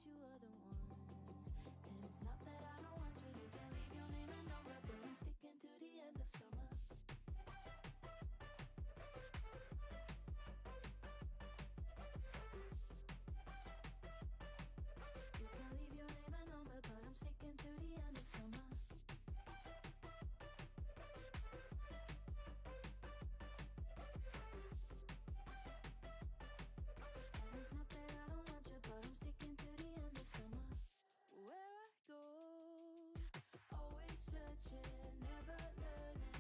you are the one. And it's not that I don't want you. You can leave your name and number, but I'm sticking to the end of summer. You can leave your name and number, but I'm sticking to the end of summer. And it's not that I don't want you, but I'm sticking to the end of summer. Where I go, always searching, never learning.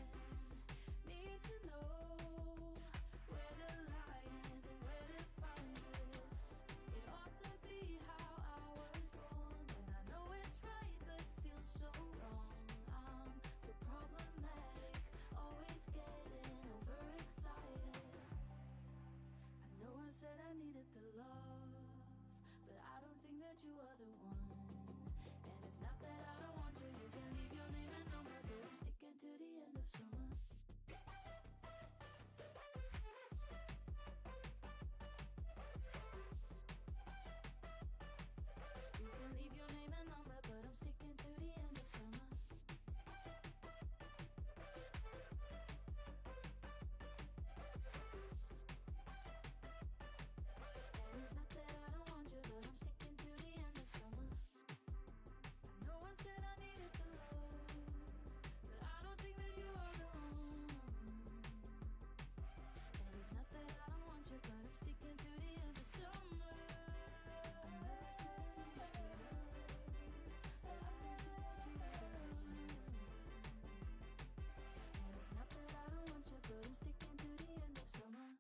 Need to know where the line is and where to find it. It ought to be how I was born, and I know it's right, but feels so wrong. I'm so problematic, always getting overexcited. I know I said I needed the love, but I don't think that you are the one. And it's not that I don't want you. You can leave your name and number, but I'm sticking to the end of summer. You can leave your name and number, but I'm sticking to the end of summer. And it's not that I don't want you, but I'm sticking to the end of summer. I know I said I needed the love, but I don't think that you are the one. And it's not that I don't want you, but I'm sticking to the end of summer. I know I said I needed the love, but I don't think that you are the one. And it's not that I don't want you, but I'm sticking to the end of summer.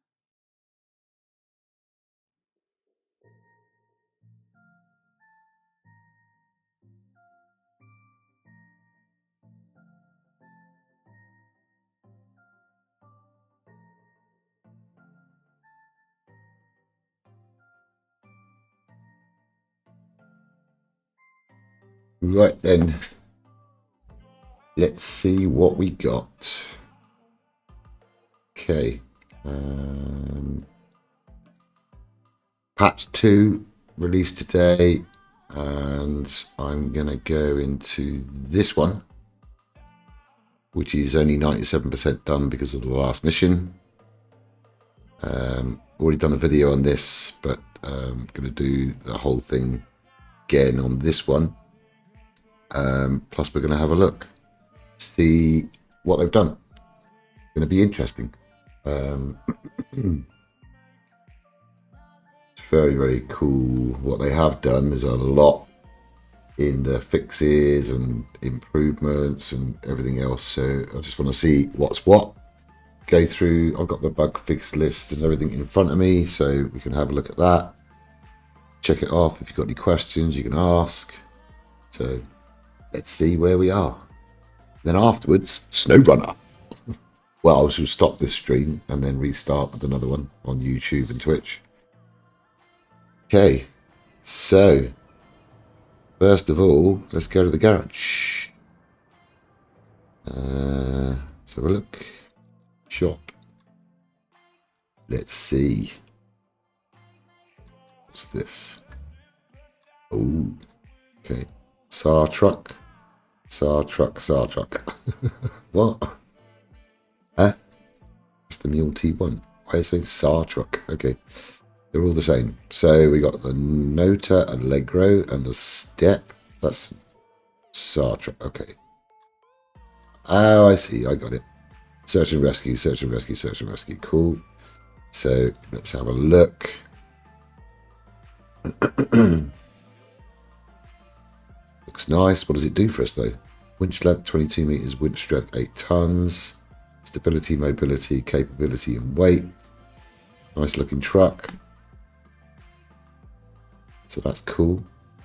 Right then, let's see what we got. Okay. Patch 2 released today, and I'm going to go into this one, which is only 97% done because of the last mission. Already done a video on this, but I'm going to do the whole thing again on this one. Plus we're going to have a look, see what they've done. It's going to be interesting. It's very, very cool what they have done. There's a lot in the fixes and improvements and everything else, so I just want to see what's what. Go through, I've got the bug fix list and everything in front of me, so we can have a look at that, check it off. If you've got any questions you can ask. So let's see where we are. Then afterwards, SnowRunner. Well, I shall stop this stream and then restart with another one on YouTube and Twitch. Okay, so first of all, let's go to the garage. Let's have a look. Shop. Let's see. What's this? Oh, okay. SAR truck. SAR truck, SAR truck. What? Huh? It's the Mule T1. Why is it SAR truck? Okay. They're all the same. So we got the Nota Allegro and the Step. That's SAR truck. Okay. Oh, I see. I got it. Search and rescue, search and rescue, search and rescue. Cool. So let's have a look. Looks nice. What does it do for us though? Winch length 22 meters, winch strength 8 tons, stability, mobility, capability, and weight. Nice looking truck. So that's cool.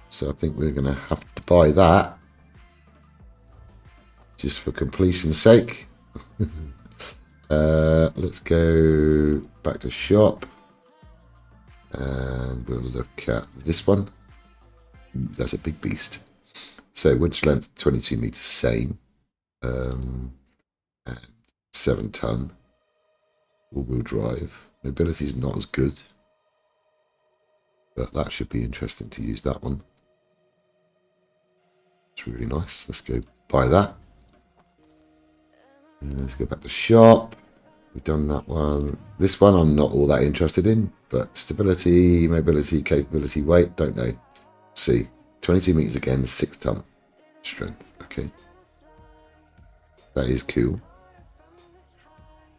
So I think we're going to have to buy that just for completion's sake. Let's go back to shop and we'll look at this one. Ooh, that's a big beast. So winch length 22 meters, same, and 7 ton. All-wheel drive. Mobility is not as good. But that should be interesting to use that one. It's really nice. Let's go buy that. And let's go back to shop. We've done that one. This one I'm not all that interested in, but stability, mobility, capability, weight, don't know. See, 22 meters again, 6 ton strength. Okay, that is cool.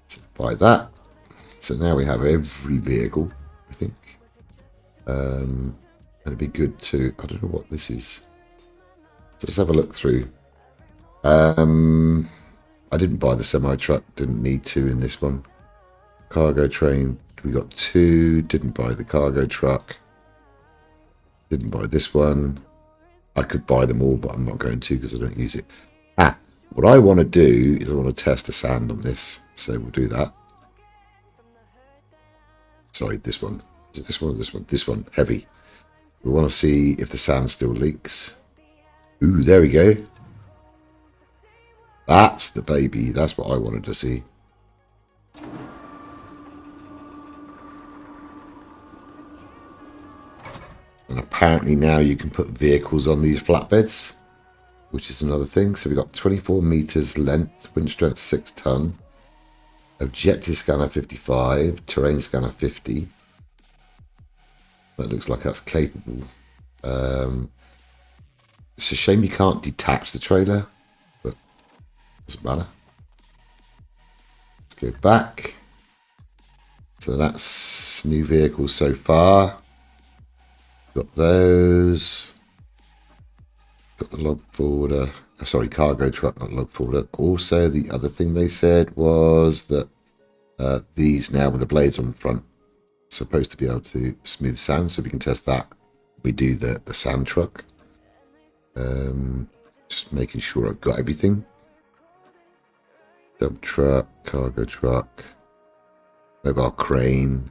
So buy that. So now we have every vehicle, I think. And it'd be good to, I don't know what this is. So let's have a look through. I didn't buy the semi-truck, didn't need to in this one. Cargo train, we got 2, didn't buy the cargo truck. Didn't buy this one. I could buy them all, but I'm not going to because I don't use it. What I want to do is I want to test the sand on this. So we'll do that. Sorry, this one. Is it this one or this one? This one, heavy. We want to see if the sand still leaks. Ooh, there we go. That's the baby. That's what I wanted to see. And apparently now you can put vehicles on these flatbeds, which is another thing. So we've got 24 meters length, wind strength 6 ton, objective scanner 55, terrain scanner 50. That looks like that's capable. It's a shame you can't detach the trailer, but doesn't matter. Let's go back. So that's new vehicles so far. Got those. Got the log forwarder. Sorry, cargo truck, not log forwarder. Also, the other thing they said was that these now with the blades on the front are supposed to be able to smooth sand, so we can test that. We do the sand truck. Just making sure I've got everything. Dump truck, cargo truck, mobile crane.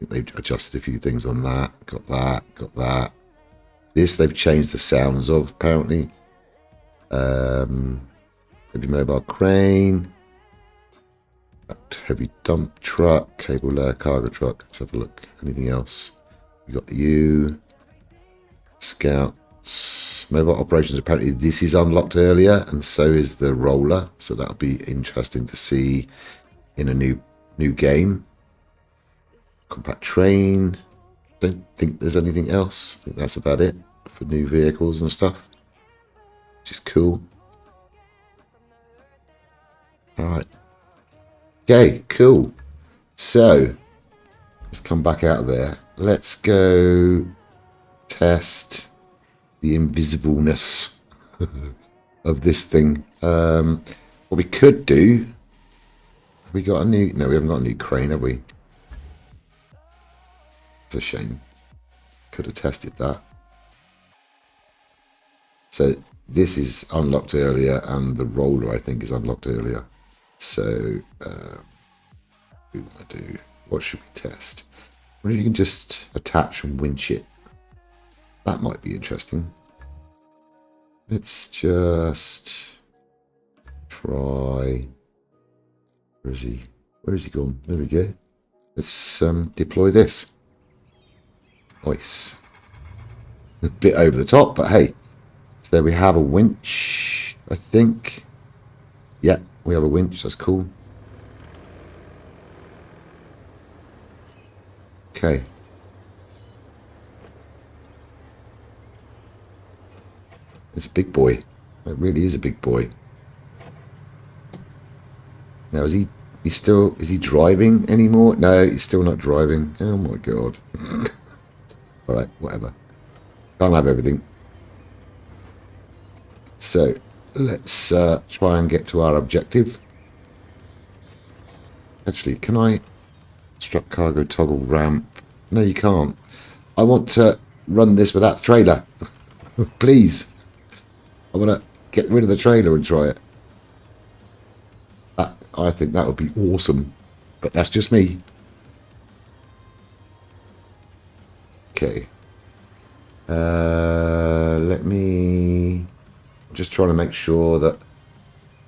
I think they've adjusted a few things on that. Got that, got that. This they've changed the sounds of, apparently. Heavy mobile crane. Heavy dump truck, cable layer, cargo truck. Let's have a look. Anything else? We got the U. Scouts. Mobile operations. Apparently this is unlocked earlier, and so is the roller. So that'll be interesting to see in a new game. Compact train. Don't think there's anything else. I think that's about it for new vehicles and stuff, which is cool. All right. Okay, cool. So let's come back out of there. Let's go test the invisibleness of this thing. What we could do, have we got a new, no, we haven't got a new crane, have we? It's a shame. Could have tested that. So this is unlocked earlier, and the roller I think is unlocked earlier. So we want to do, what should we test? Well, you can just attach and winch it. That might be interesting. Let's just try. Where is he? Where is he gone? There we go. Let's deploy this. Nice. A bit over the top, but hey. So there we have a winch, I think. Yeah, we have a winch. That's cool. Okay. It's a big boy. It really is a big boy. Now, is he driving anymore? No, he's still not driving. Oh my god. Alright, whatever. Can't have everything. So, let's try and get to our objective. Actually, can I strut cargo toggle ramp? No, you can't. I want to run this without the trailer. Please. I want to get rid of the trailer and try it. I think that would be awesome. But that's just me. Okay. Let me... I'm just trying to make sure that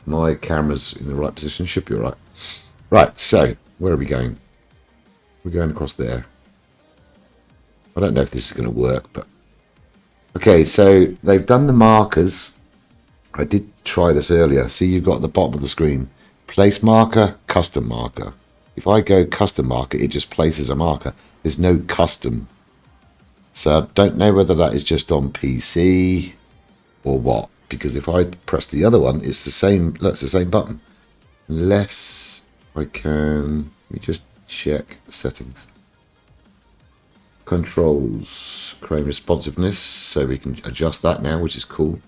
my camera's in the right position. Should be alright. Right, so, where are we going? We're going across there. I don't know if this is going to work, but okay, so they've done the markers. I did try this earlier. See, you've got at the bottom of the screen, place marker, custom marker. If I go custom marker, it just places a marker. There's no custom. So I don't know whether that is just on PC or what, because if I press the other one, it's the same. Look, it's the same button. Unless I can, let me just check the settings. Controls, crane responsiveness, so we can adjust that now, which is cool.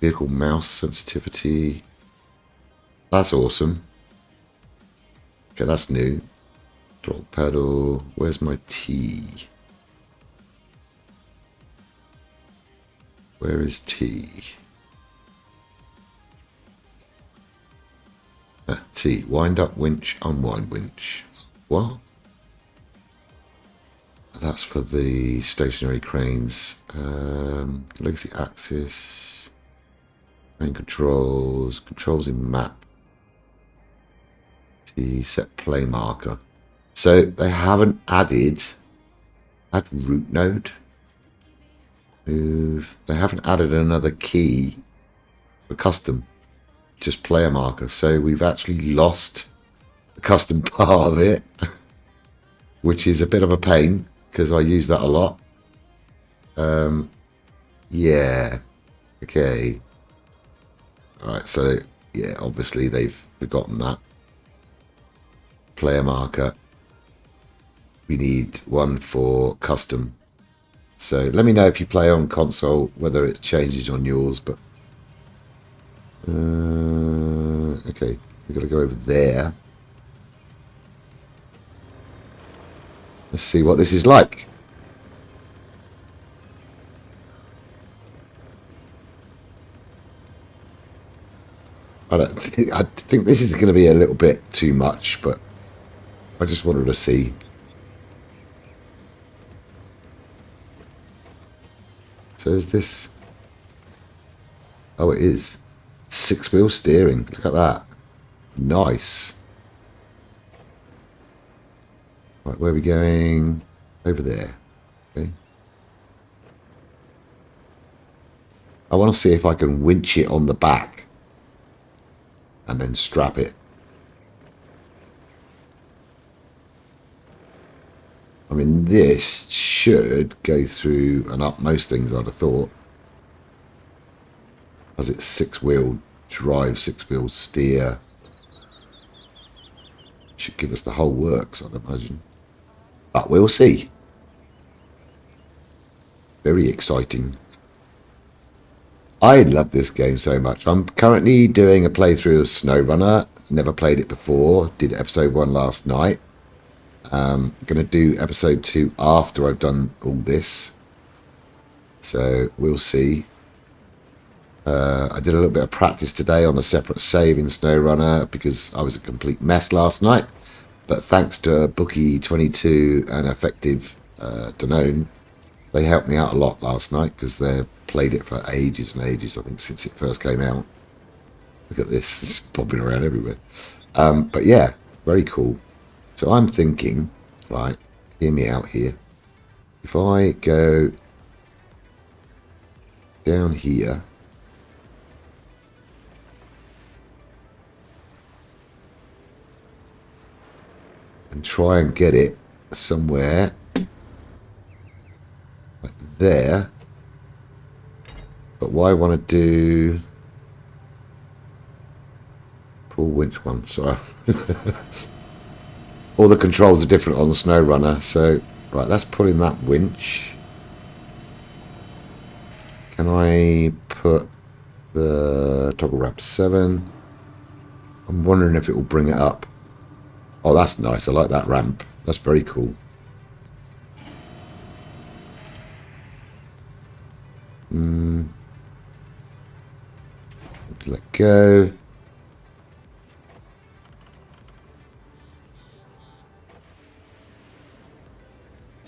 Vehicle mouse sensitivity. That's awesome. Okay, that's new. Throttle pedal. Where's my T? Where is T? T. Wind up winch, unwind winch. What? That's for the stationary cranes. Legacy axis. Crane controls. Controls in map. T. Set play marker. So they haven't added. Add root node. Move. They haven't added another key for custom. Just player marker. So we've actually lost the custom part of it, which is a bit of a pain because I use that a lot. Yeah. Okay. Alright, so yeah, obviously they've forgotten that. Player marker. We need one for custom. So let me know if you play on console, whether it changes on yours, but okay, we've got to go over there. Let's see what this is like. I think this is going to be a little bit too much, but I just wanted to see. So is this? Oh, it is. 6-wheel steering. Look at that. Nice. Right, where are we going? Over there. Okay. I want to see if I can winch it on the back and then strap it. I mean, this should go through and up most things, I'd have thought. As it's 6-wheel drive, 6-wheel steer. Should give us the whole works, I'd imagine. But we'll see. Very exciting. I love this game so much. I'm currently doing a playthrough of SnowRunner. Never played it before. Did episode 1 last night. I'm going to do episode 2 after I've done all this. So we'll see. I did a little bit of practice today on a separate save in SnowRunner because I was a complete mess last night. But thanks to Bookie22 and Effective Danone, they helped me out a lot last night because they've played it for ages and ages, I think, since it first came out. Look at this. It's popping around everywhere. But yeah, very cool. So I'm thinking, right, hear me out here. If I go down here, and try and get it somewhere like there. But what I want to do, pull winch one, sorry. All the controls are different on the SnowRunner, so right, that's pulling that winch. Can I put the toggle ramp 7? I'm wondering if it will bring it up. Oh, that's nice. I like that ramp. That's very cool. Let go.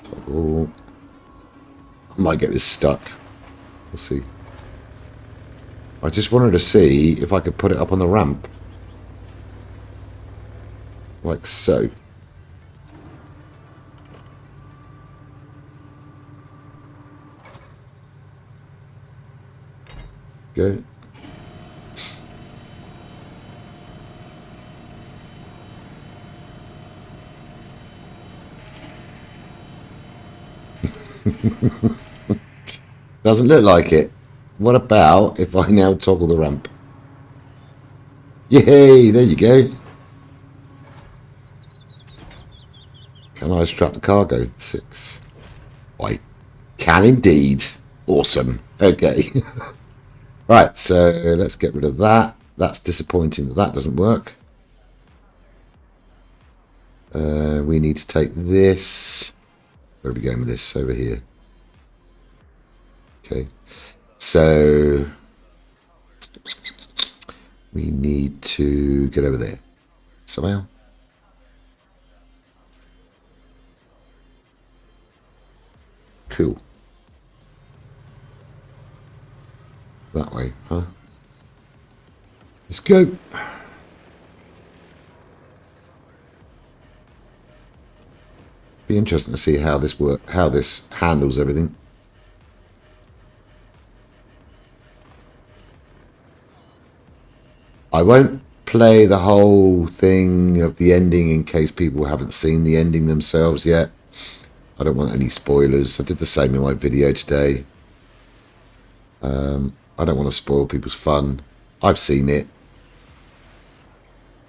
Toggle. I might get this stuck. We'll see. I just wanted to see if I could put it up on the ramp. Like so. Go. Doesn't look like it. What about if I now toggle the ramp? Yay, there you go. Can I strap the cargo? 6. I can indeed. Awesome. Okay. Right, so let's get rid of that. That's disappointing that that doesn't work. We need to take this. Where are we going with this? Over here. Okay. So we need to get over there somehow. Cool. That way, huh? Let's go. Be interesting to see how this how this handles everything. I won't play the whole thing of the ending in case people haven't seen the ending themselves yet. I don't want any spoilers. I did the same in my video today. I don't want to spoil people's fun. I've seen it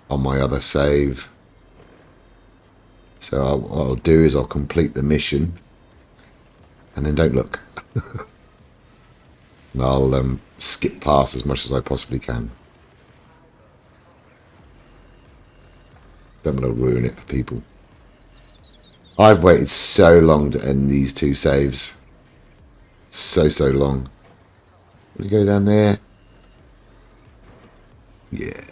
on my other save. So what I'll do is I'll complete the mission and then don't look. And I'll skip past as much as I possibly can. Don't want to ruin it for people. I've waited so long to end these 2 saves. So long. Will you go down there? Yeah.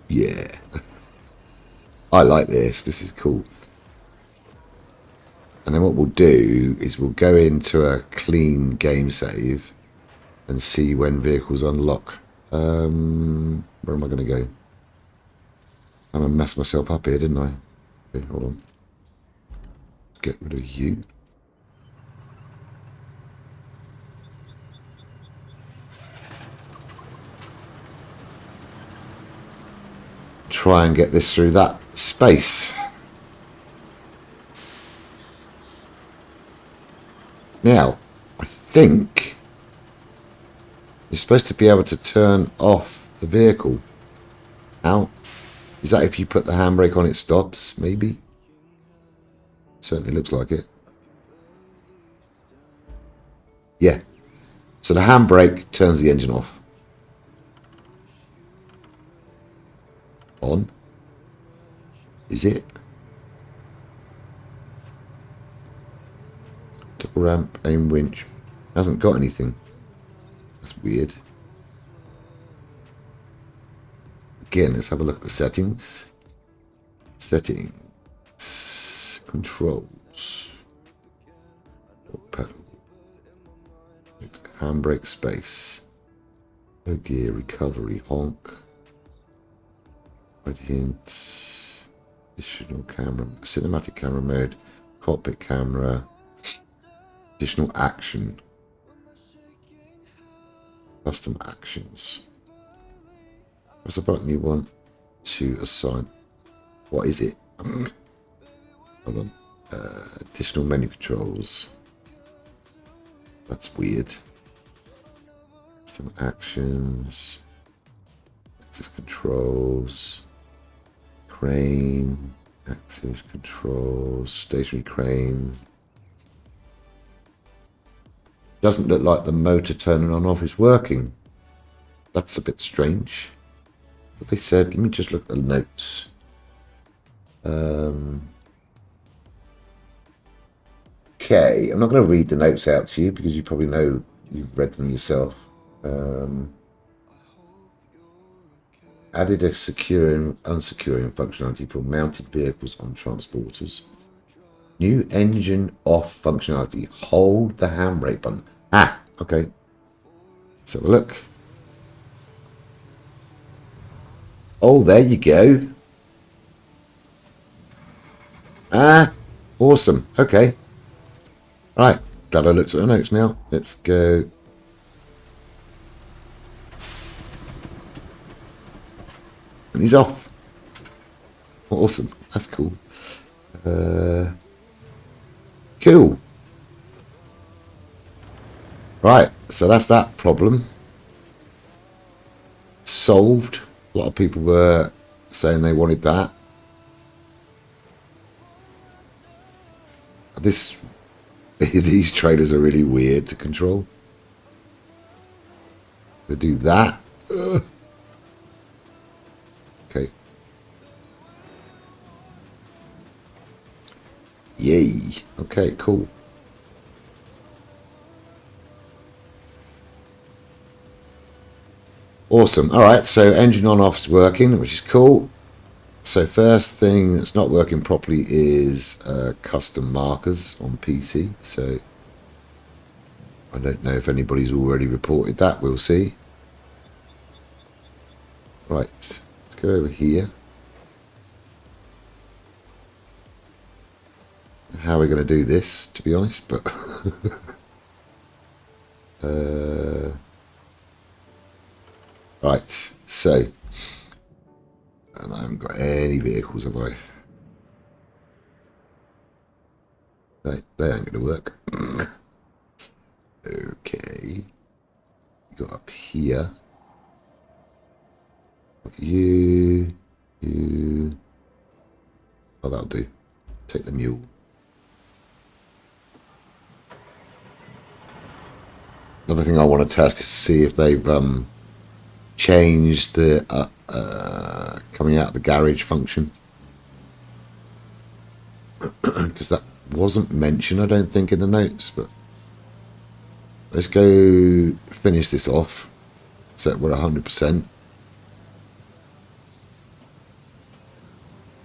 Yeah. I like this. This is cool. And then what we'll do is we'll go into a clean game save and see when vehicles unlock. Where am I going to go? I'm going to mess myself up here, didn't I? Okay, hold on. Get rid of you. Try and get this through that space. Now, I think you're supposed to be able to turn off the vehicle. How? Is that if you put the handbrake on it stops? Maybe? Certainly looks like it. Yeah. So the handbrake turns the engine off. On. Is it? Toggle ramp, aim winch. Hasn't got anything. That's weird. Again, let's have a look at the settings. Settings. Controls. Pedal. Handbrake space. No gear, recovery, honk. Red hints. Additional camera. Cinematic camera mode. Cockpit camera. Additional action. Custom actions. What's the button you want to assign? What is it? Hold on. Additional menu controls. That's weird. Some actions. Access controls. Crane. Access controls. Stationary crane. Doesn't look like the motor turning on off is working. That's a bit strange. But they said, let me just look at the notes. Okay, I'm not going to read the notes out to you because you probably know you've read them yourself. Added a securing, unsecuring functionality for mounted vehicles on transporters. New engine off functionality. Hold the handbrake button. Ah, okay. Let's have a look. Oh, there you go. Ah, awesome. Okay. Right. Glad I looked at the notes now. Let's go And he's off. Awesome. That's cool. Cool. Right, so that's that problem solved. A lot of people were saying they wanted that. These trailers are really weird to control. We'll do that. Okay. Yay. Okay, cool. Awesome. All right, so engine on off is working, which is cool. So first thing that's not working properly is custom markers on PC. So I don't know if anybody's already reported that. We'll see. Right, let's go over here. How are we going to do this, to be honest, but right, so, and I haven't got any vehicles, have I? They ain't going to work. Okay, got up here. You, oh, that'll do. Take the mule. Another thing I want to test is see if they've changed the coming out of the garage function, because that wasn't mentioned, I don't think, in the notes. But let's go finish this off so we're 100%,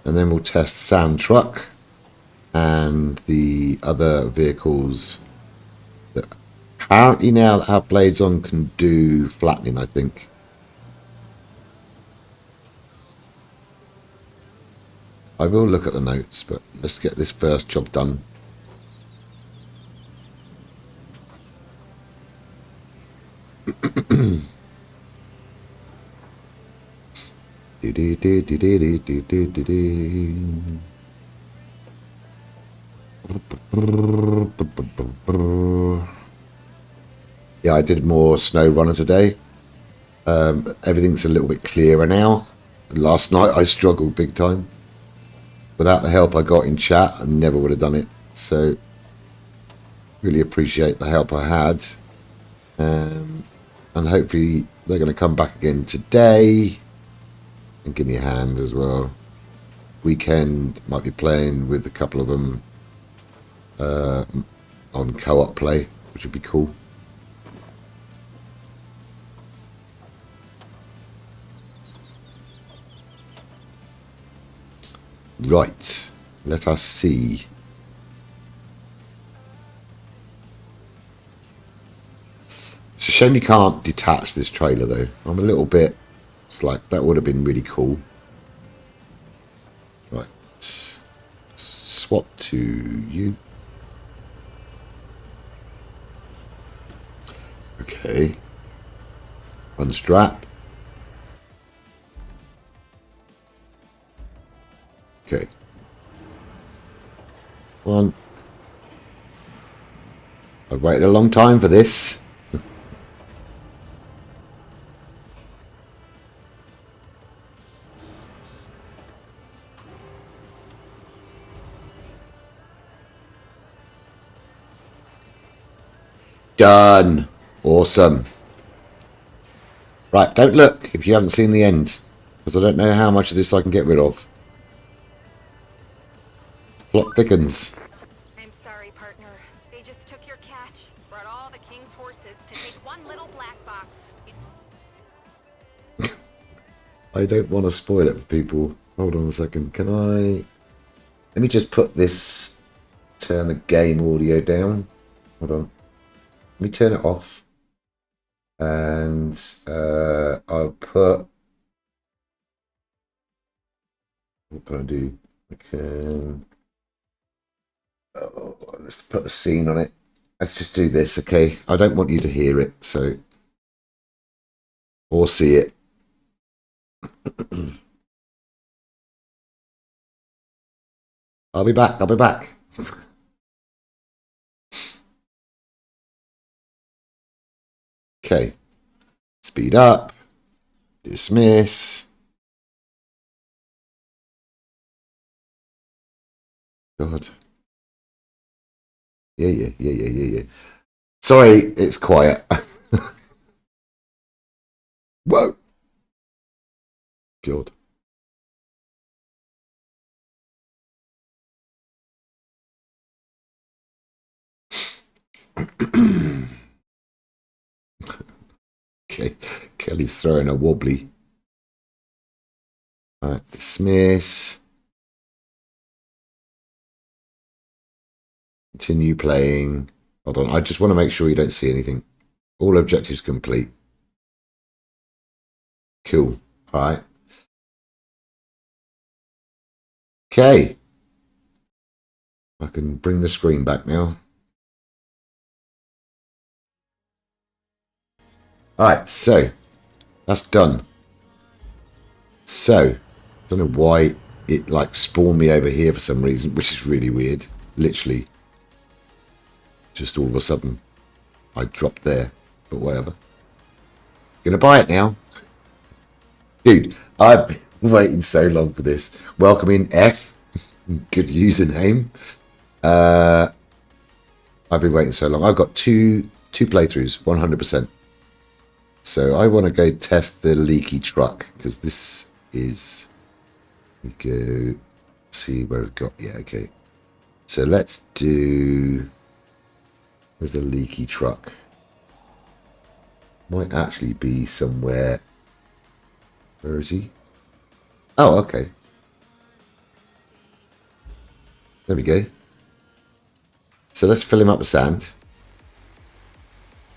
and then we'll test the sand truck and the other vehicles that apparently now that have blades on can do flattening, I think. I will look at the notes, but let's get this first job done. Yeah, I did more snow runner today. Everything's a little bit clearer now. Last night I struggled big time. Without the help I got in chat, I never would have done it. So, really appreciate the help I had. And hopefully they're going to come back again today and give me a hand as well. Weekend, might be playing with a couple of them on co-op play, which would be cool. Right, let us see. It's a shame you can't detach this trailer though. I'm a little bit, it's like that would have been really cool. Right, swap to you. Okay, unstrap. Okay. One. I've waited a long time for this. Done. Awesome. Right, don't look if you haven't seen the end, because I don't know how much of this I can get rid of. Plot thickens. I'm sorry, partner. They just took your catch, brought all the king's horses to take one little black box. I don't want to spoil it for people. Hold on a second. Can I... Let me just put this... Turn the game audio down. Hold on. Let me turn it off. And I'll put... What can I do? I can... Oh, let's put a scene on it. Let's just do this, okay? I don't want you to hear it, so... Or see it. I'll be back. I'll be back. Okay. Speed up. Dismiss. God. Yeah. Sorry, it's quiet. Whoa. God. Okay. Kelly's throwing a wobbly. All right, dismiss. Continue playing. Hold on. I just want to make sure you don't see anything. All objectives complete. Cool. All right. Okay. I can bring the screen back now. All right. So that's done. So I don't know why it like spawned me over here for some reason, which is really weird. Literally. Just all of a sudden I dropped there, but whatever. Gonna buy it now. Dude, I've been waiting so long for this. Welcome in F. Good username. I've been waiting so long. I've got two playthroughs, 100%. So I want to go test the leaky truck because this is. We go see where it got. Yeah, okay. So let's do. Where's the leaky truck? Might actually be somewhere. Where is he? Oh, okay. There we go. So let's fill him up with sand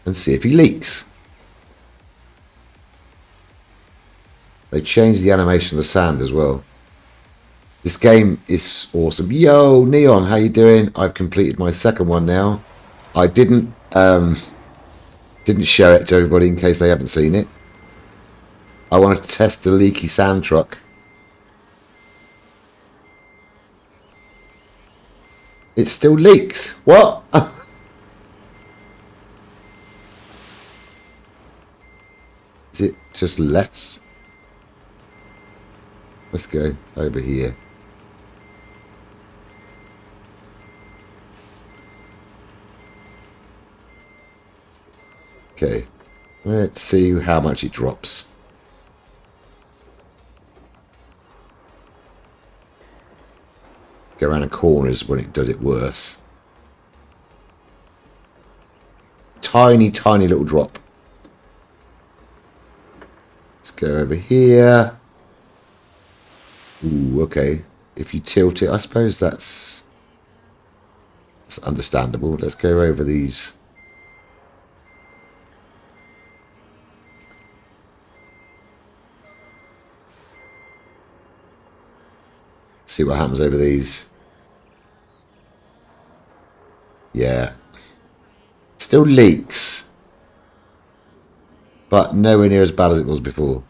and see if he leaks. They changed the animation of the sand as well. This game is awesome. Yo, Neon, how you doing? I've completed my second one now. I didn't show it to everybody in case they haven't seen it. I wanted to test the leaky sand truck. It still leaks. What? Is it just less? Let's go over here. Okay. Let's see how much it drops. Go around the corners when it does it worse. Tiny little drop. Let's go over here. Ooh, okay. If you tilt it, I suppose that's understandable. Let's go over these. See what happens over these. Yeah. Still leaks. But nowhere near as bad as it was before.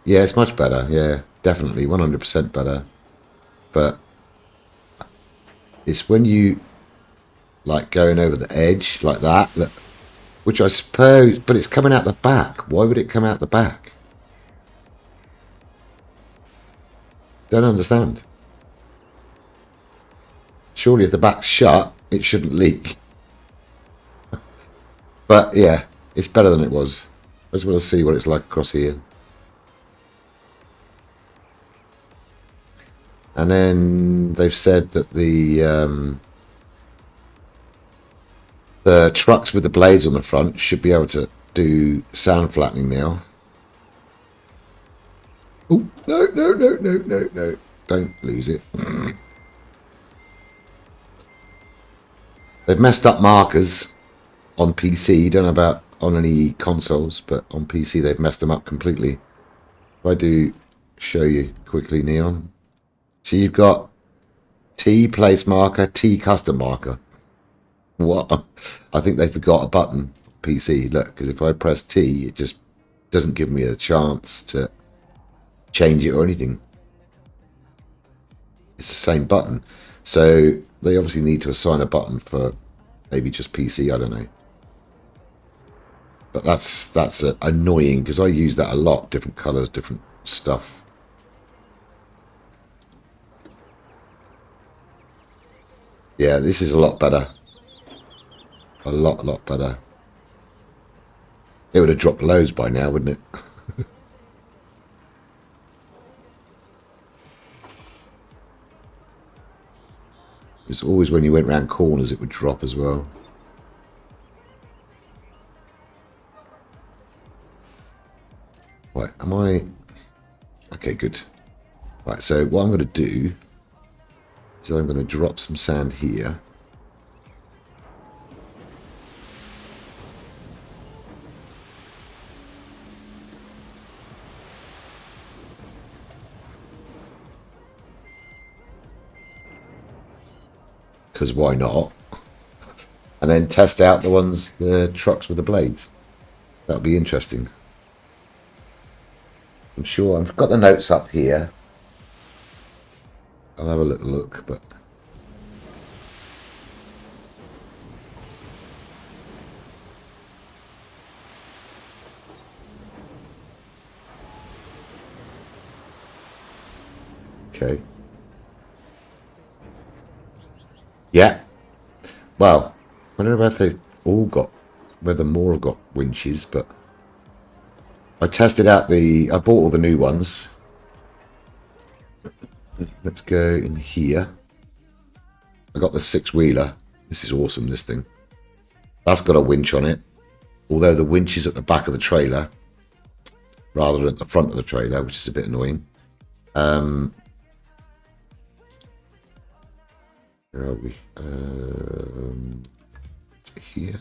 Yeah, it's much better. Yeah, definitely. 100% better. But it's when you like going over the edge like that. Look, which I suppose, but it's coming out the back. Why would it come out the back? Don't understand. Surely if the back's shut, it shouldn't leak. But yeah, it's better than it was. I just want to see what it's like across here. And then they've said that the trucks with the blades on the front should be able to do sound flattening now. Oh, no. Don't lose it. They've messed up markers on PC. Don't know about on any consoles, but on PC they've messed them up completely. If I do show you quickly, Neon. So you've got T place marker, T custom marker. What? I think they forgot a button. PC. Look, because if I press T, it just doesn't give me a chance to change it or anything. it's the same button. So they obviously need to assign a button for maybe just PC, I don't know. But that's annoying because I use that a lot, different colours, different stuff. Yeah, this is a lot better. A lot better. It would have dropped loads by now, wouldn't it? It's always when you went round corners it would drop as well. Right, am I... Okay, good. Right, so what I'm going to do is I'm going to drop some sand here. Because why not? And then test out the trucks with the blades. That'll be interesting. I'm sure I've got the notes up here. I'll have a little look, but okay. Yeah. Well, I don't know if they've all got, whether more have got winches, but I tested out I bought all the new ones. Let's go in here. I got the 6-wheeler. This is awesome, this thing. That's got a winch on it. Although the winch is at the back of the trailer rather than at the front of the trailer, which is a bit annoying. Where are we? Here.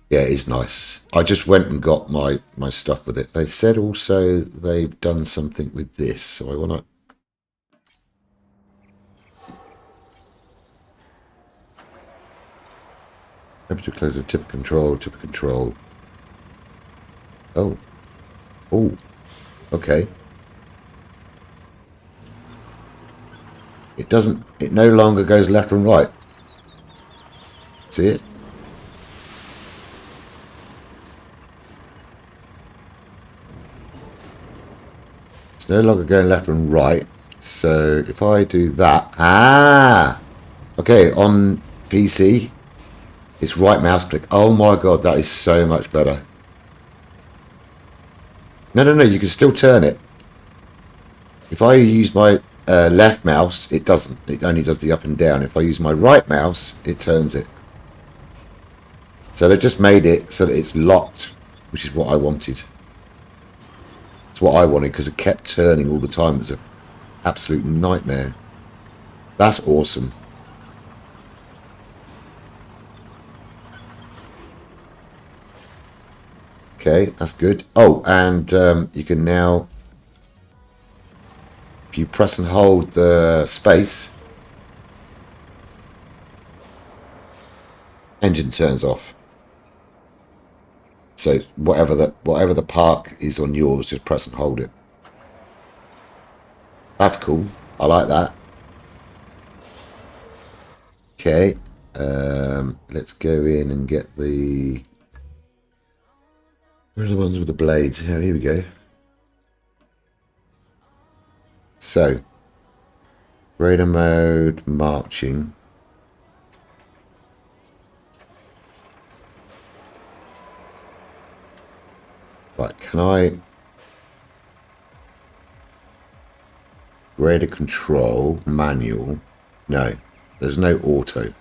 Yeah, it's nice. I just went and got my stuff with it. They said also they've done something with this, so I want to... Temperature closer, tip of control. Oh. Oh. Okay. It no longer goes left and right. See it? It's no longer going left and right. So if I do that, okay, on PC, it's right mouse click. Oh my god, that is so much better. No, you can still turn it. If I use my left mouse, it doesn't. It only does the up and down. If I use my right mouse, it turns it. So they've just made it so that it's locked, which is what I wanted. It's what I wanted because it kept turning all the time. It was an absolute nightmare. That's awesome. Okay, that's good. Oh, and you can now, if you press and hold the space, engine turns off. So whatever the park is on yours, just press and hold it. That's cool. I like that. Okay, let's go in and get the... Where are the ones with the blades? Oh, here we go. So, radar mode, marching. Right, can I... Radar control, manual. No, there's no auto.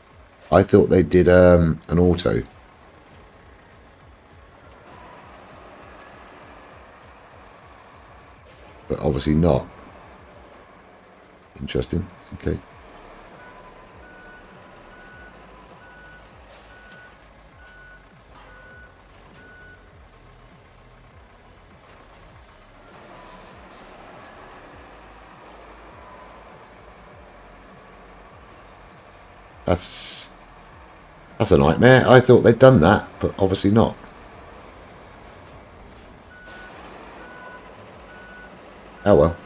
I thought they did an auto. But obviously not. Interesting. Okay. That's a nightmare. I thought they'd done that, but obviously not. Oh well.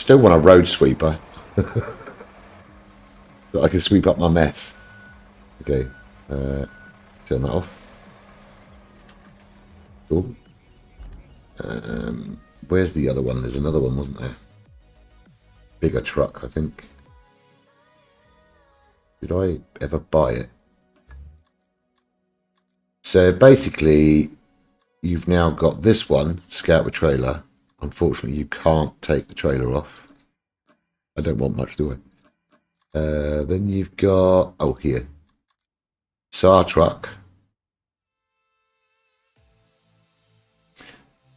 Still want a road sweeper. That I can sweep up my mess. Okay. Turn that off. Cool. Where's the other one? There's another one, wasn't there? Bigger truck, I think. Did I ever buy it? So basically, you've now got this one, Scout with trailer. Unfortunately, you can't take the trailer off. I don't want much, do I? Then you've got, oh, here. SAR truck.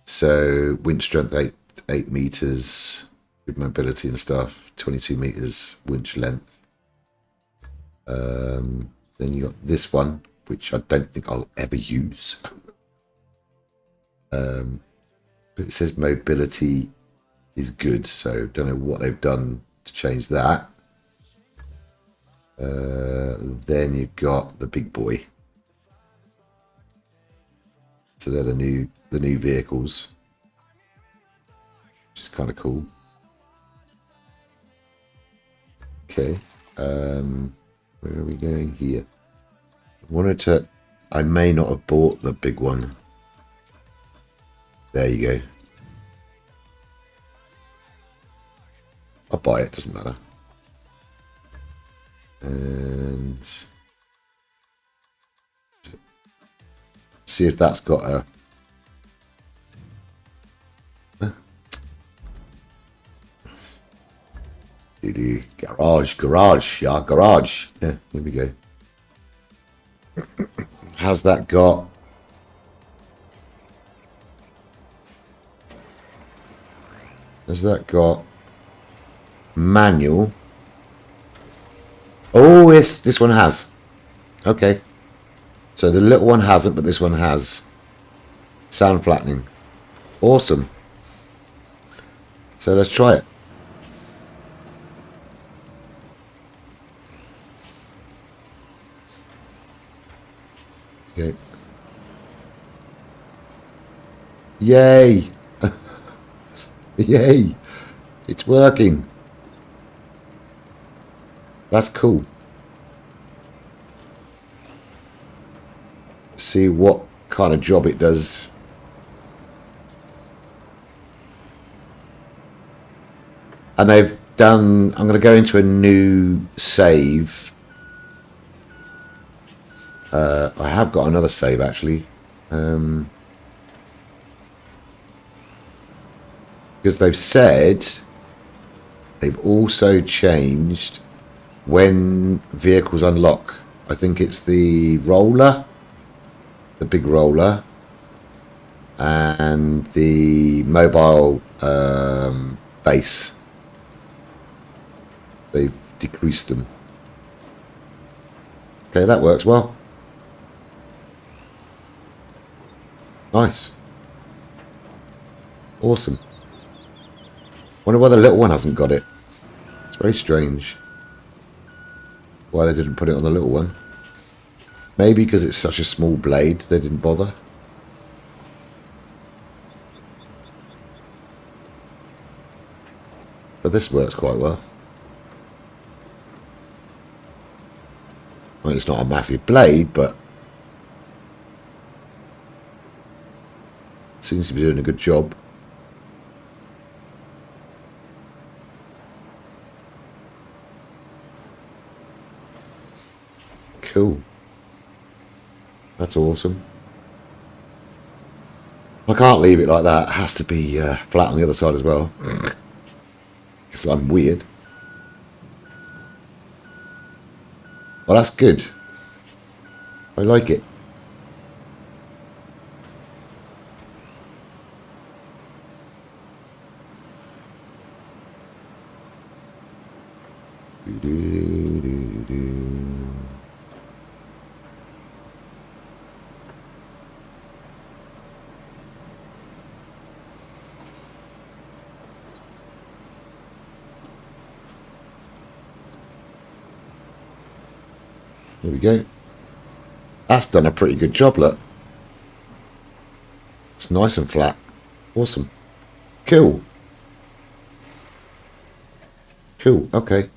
So wind strength 8 meters, good mobility and stuff. 22 meters winch length. Then you got this one, which I don't think I'll ever use. But it says mobility is good, so don't know what they've done to change that. Then you've got the big boy. So they're the new vehicles, which is kind of cool. Okay, where are we going here? I may not have bought the big one. There you go. I'll buy it, doesn't matter. And see if that's got a garage. Yeah, here we go. Has that got manual? Oh, yes, this one has. Okay. So the little one hasn't, but this one has. Sound flattening. Awesome. So let's try it. Okay. Yay. Yay. It's working. That's cool. See what kind of job it does. And they've done, I'm going to go into a new save. I have got another save actually. Because they've said they've also changed when vehicles unlock. I think it's the roller, the big roller, and the mobile base. They've decreased them. Okay, that works well. Nice. Awesome. Wonder why the little one hasn't got it. It's very strange why they didn't put it on the little one. Maybe because it's such a small blade they didn't bother. But this works quite well. I mean, it's not a massive blade, but it seems to be doing a good job. Cool. That's awesome. I can't leave it like that. It has to be flat on the other side as well. Because I'm weird. Well, that's good. I like it. There we go. That's done a pretty good job, look. It's nice and flat. Awesome. Cool. Cool. Okay.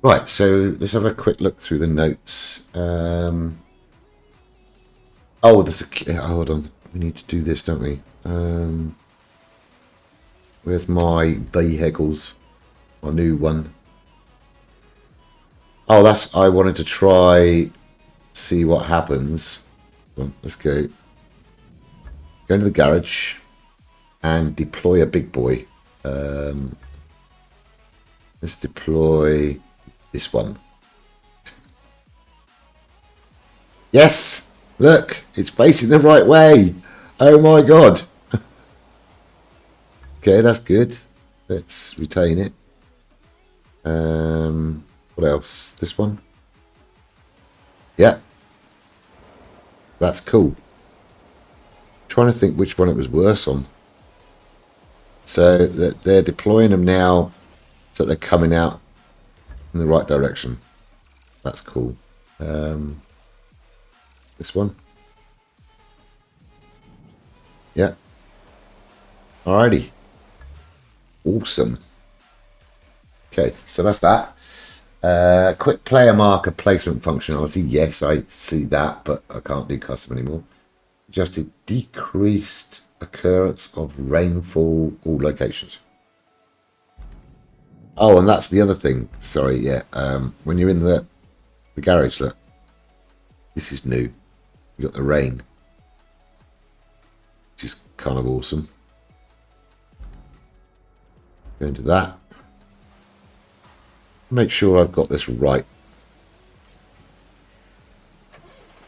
Right. So let's have a quick look through the notes. Oh, hold on. We need to do this, don't we? Where's my vehicles? My new one. Oh, I wanted to try, see what happens. Well, let's go. Go into the garage and deploy a big boy. Let's deploy this one. Yes! Look, it's facing the right way. Oh my god. Okay, that's good. Let's retain it. What else? This one? Yeah. That's cool. Trying to think which one it was worse on. So they're deploying them now, so they're coming out in the right direction. That's cool. This one. Yeah. Alrighty. Awesome. Okay, so that's that. Quick player marker placement functionality. Yes, I see that, but I can't do custom anymore. Just a decreased occurrence of rainfall all locations. Oh, and that's the other thing. Sorry, yeah. When you're in the garage, look. This is new. You got the rain, which is kind of awesome. Go into that. Make sure I've got this right.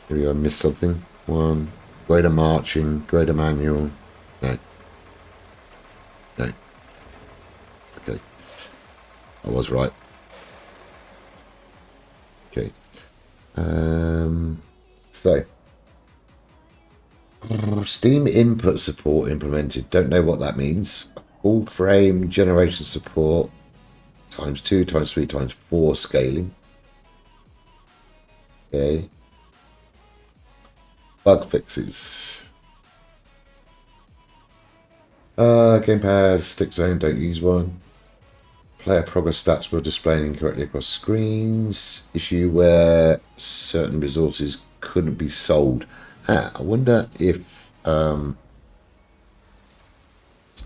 Maybe I missed something. One. Greater marching. Greater manual. No. No. Okay. I was right. Okay. So. Steam input support implemented. Don't know what that means. Full frame generation support. ×2, ×3, ×4 scaling. Okay. Bug fixes. Gamepad, stick zone, don't use one. Player progress stats were displaying incorrectly across screens. Issue where certain resources couldn't be sold. I wonder if... let's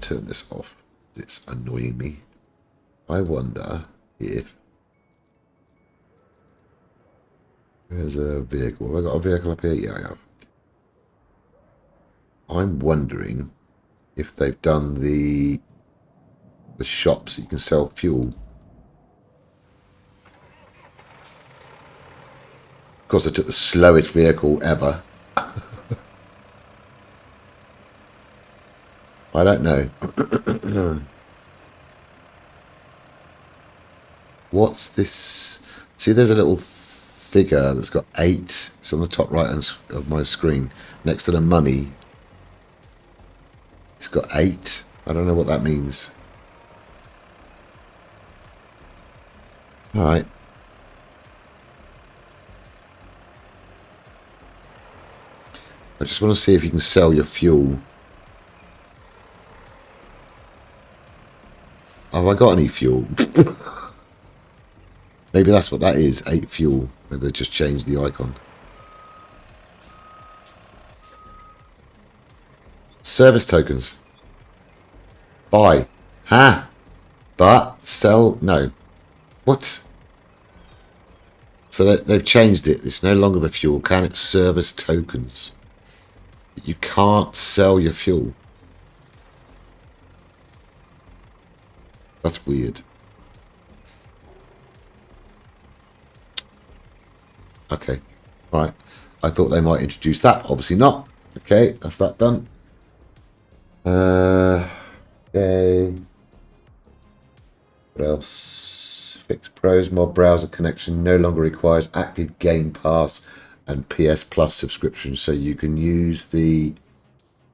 turn this off. It's annoying me. I wonder if... There's a vehicle. Have I got a vehicle up here? Yeah, I have. I'm wondering if they've done the shops that you can sell fuel. Of course, I took the slowest vehicle ever. I don't know. What's this? See, there's a little figure that's got 8. It's on the top right of my screen. Next to the money. It's got 8. I don't know what that means. Alright. I just want to see if you can sell your fuel. Have I got any fuel? Maybe that's what that is. 8 fuel. Maybe they just changed the icon. Service tokens. Buy. Ha! But sell. No. What? So they've changed it. It's no longer the fuel can. It's service tokens. You can't sell your fuel. That's weird. Okay. Alright. I thought they might introduce that. Obviously not. Okay. That's that done. Okay. What else? Fix pros. Mod browser connection no longer requires active Game Pass and PS Plus subscription. So you can use the...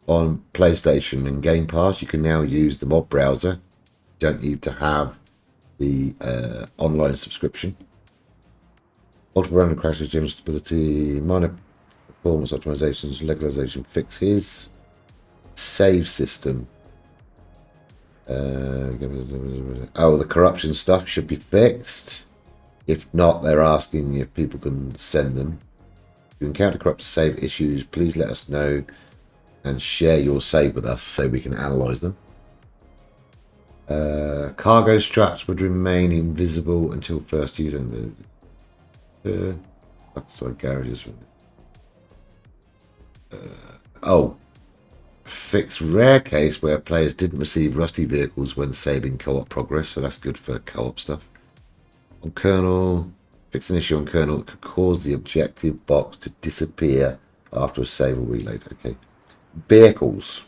On PlayStation and Game Pass, you can now use the mod browser. You don't need to have the online subscription. Multiple random crashes, general stability, minor performance optimizations, localization fixes, save system. Oh, the corruption stuff should be fixed. If not, they're asking if people can send them. If you encounter corrupt save issues, please let us know and share your save with us so we can analyze them. Cargo straps would remain invisible until first use. Outside garages. Oh, fix rare case where players didn't receive rusty vehicles when saving co-op progress, so that's good for co-op stuff. On kernel, fix an issue on kernel that could cause the objective box to disappear after a save or reload. Okay. Vehicles.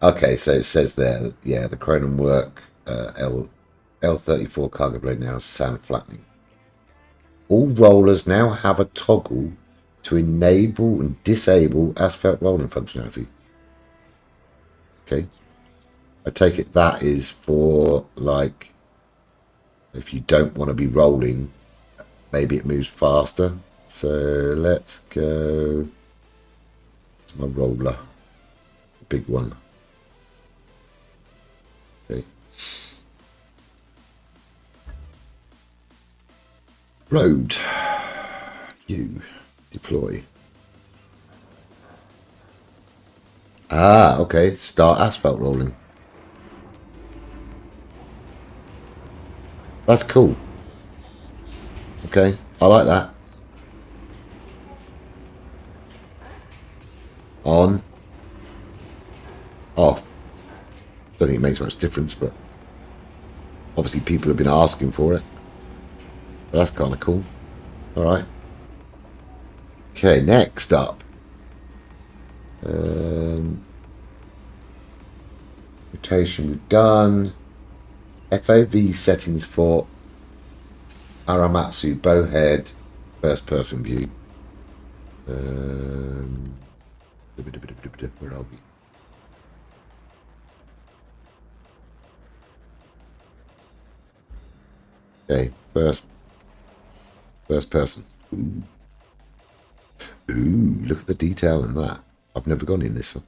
Okay, so it says there, yeah, the Cronenwork L34 cargo blade now is sand flattening. All rollers now have a toggle to enable and disable asphalt rolling functionality. Okay. I take it that is for, like, if you don't want to be rolling, maybe it moves faster. So let's go to my roller, the big one. Okay. Road. You deploy. Ah, okay. Start asphalt rolling. That's cool. Okay, I like that. On. Off. Don't think it makes much difference, but obviously people have been asking for it. But that's kind of cool. All right. Okay, next up. Rotation we've done. FOV settings for Aramatsu bowhead first person view. Where are we? Okay, first person. Ooh, look at the detail in that. I've never gone in this one.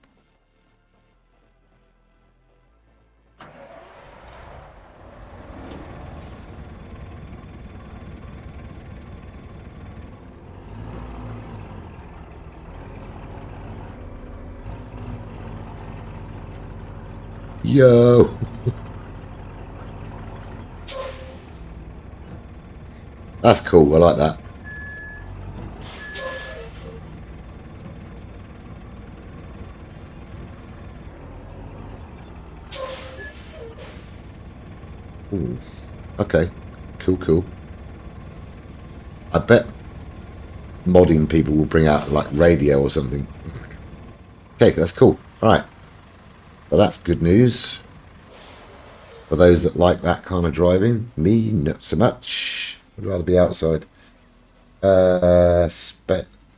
Yo! That's cool, I like that. Ooh. Okay, cool. I bet modding people will bring out like radio or something. Okay, that's cool. Alright. Well, that's good news for those that like that kind of driving. Me, not so much. I'd rather be outside.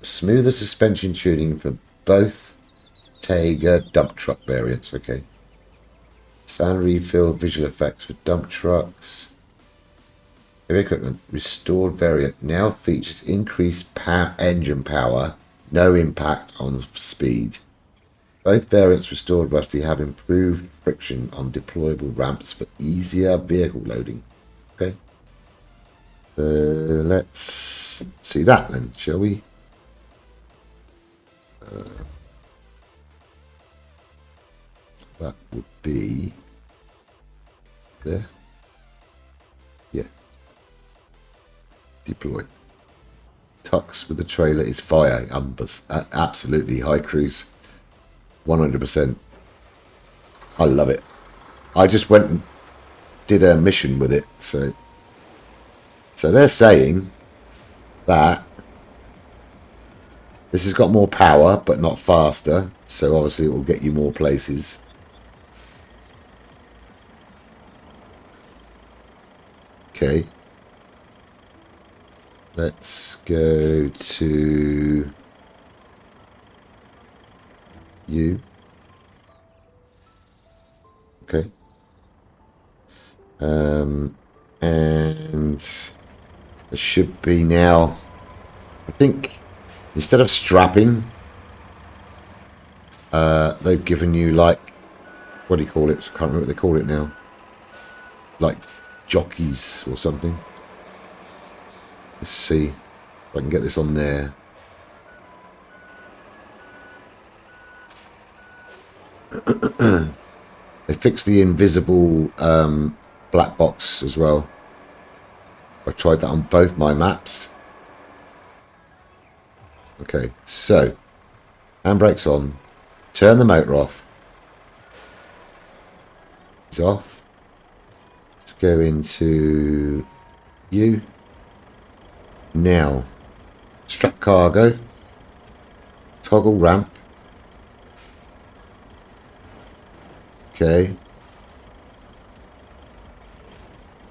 Smoother suspension tuning for both Tiger dump truck variants. Okay. Sound refill visual effects for dump trucks. Heavy equipment restored variant now features increased engine power, no impact on speed. Both variants restored rusty have improved friction on deployable ramps for easier vehicle loading. Okay. Let's see that then, shall we? That would be there. Yeah. Deploy. Tux with the trailer is fire. Absolutely. High cruise. 100%. I love it. I just went and did a mission with it. So they're saying that this has got more power, but not faster. So obviously it will get you more places. Okay. Let's go to you. Okay. And there should be now, I think, instead of strapping, they've given you like, what do you call it? I can't remember what they call it now. Like jockeys or something. Let's see if I can get this on there. They fixed the invisible black box as well. I tried that on both my maps. Okay, so handbrake's on. Turn the motor off. It's off. Let's go into you. Now, strap cargo. Toggle ramp. Okay.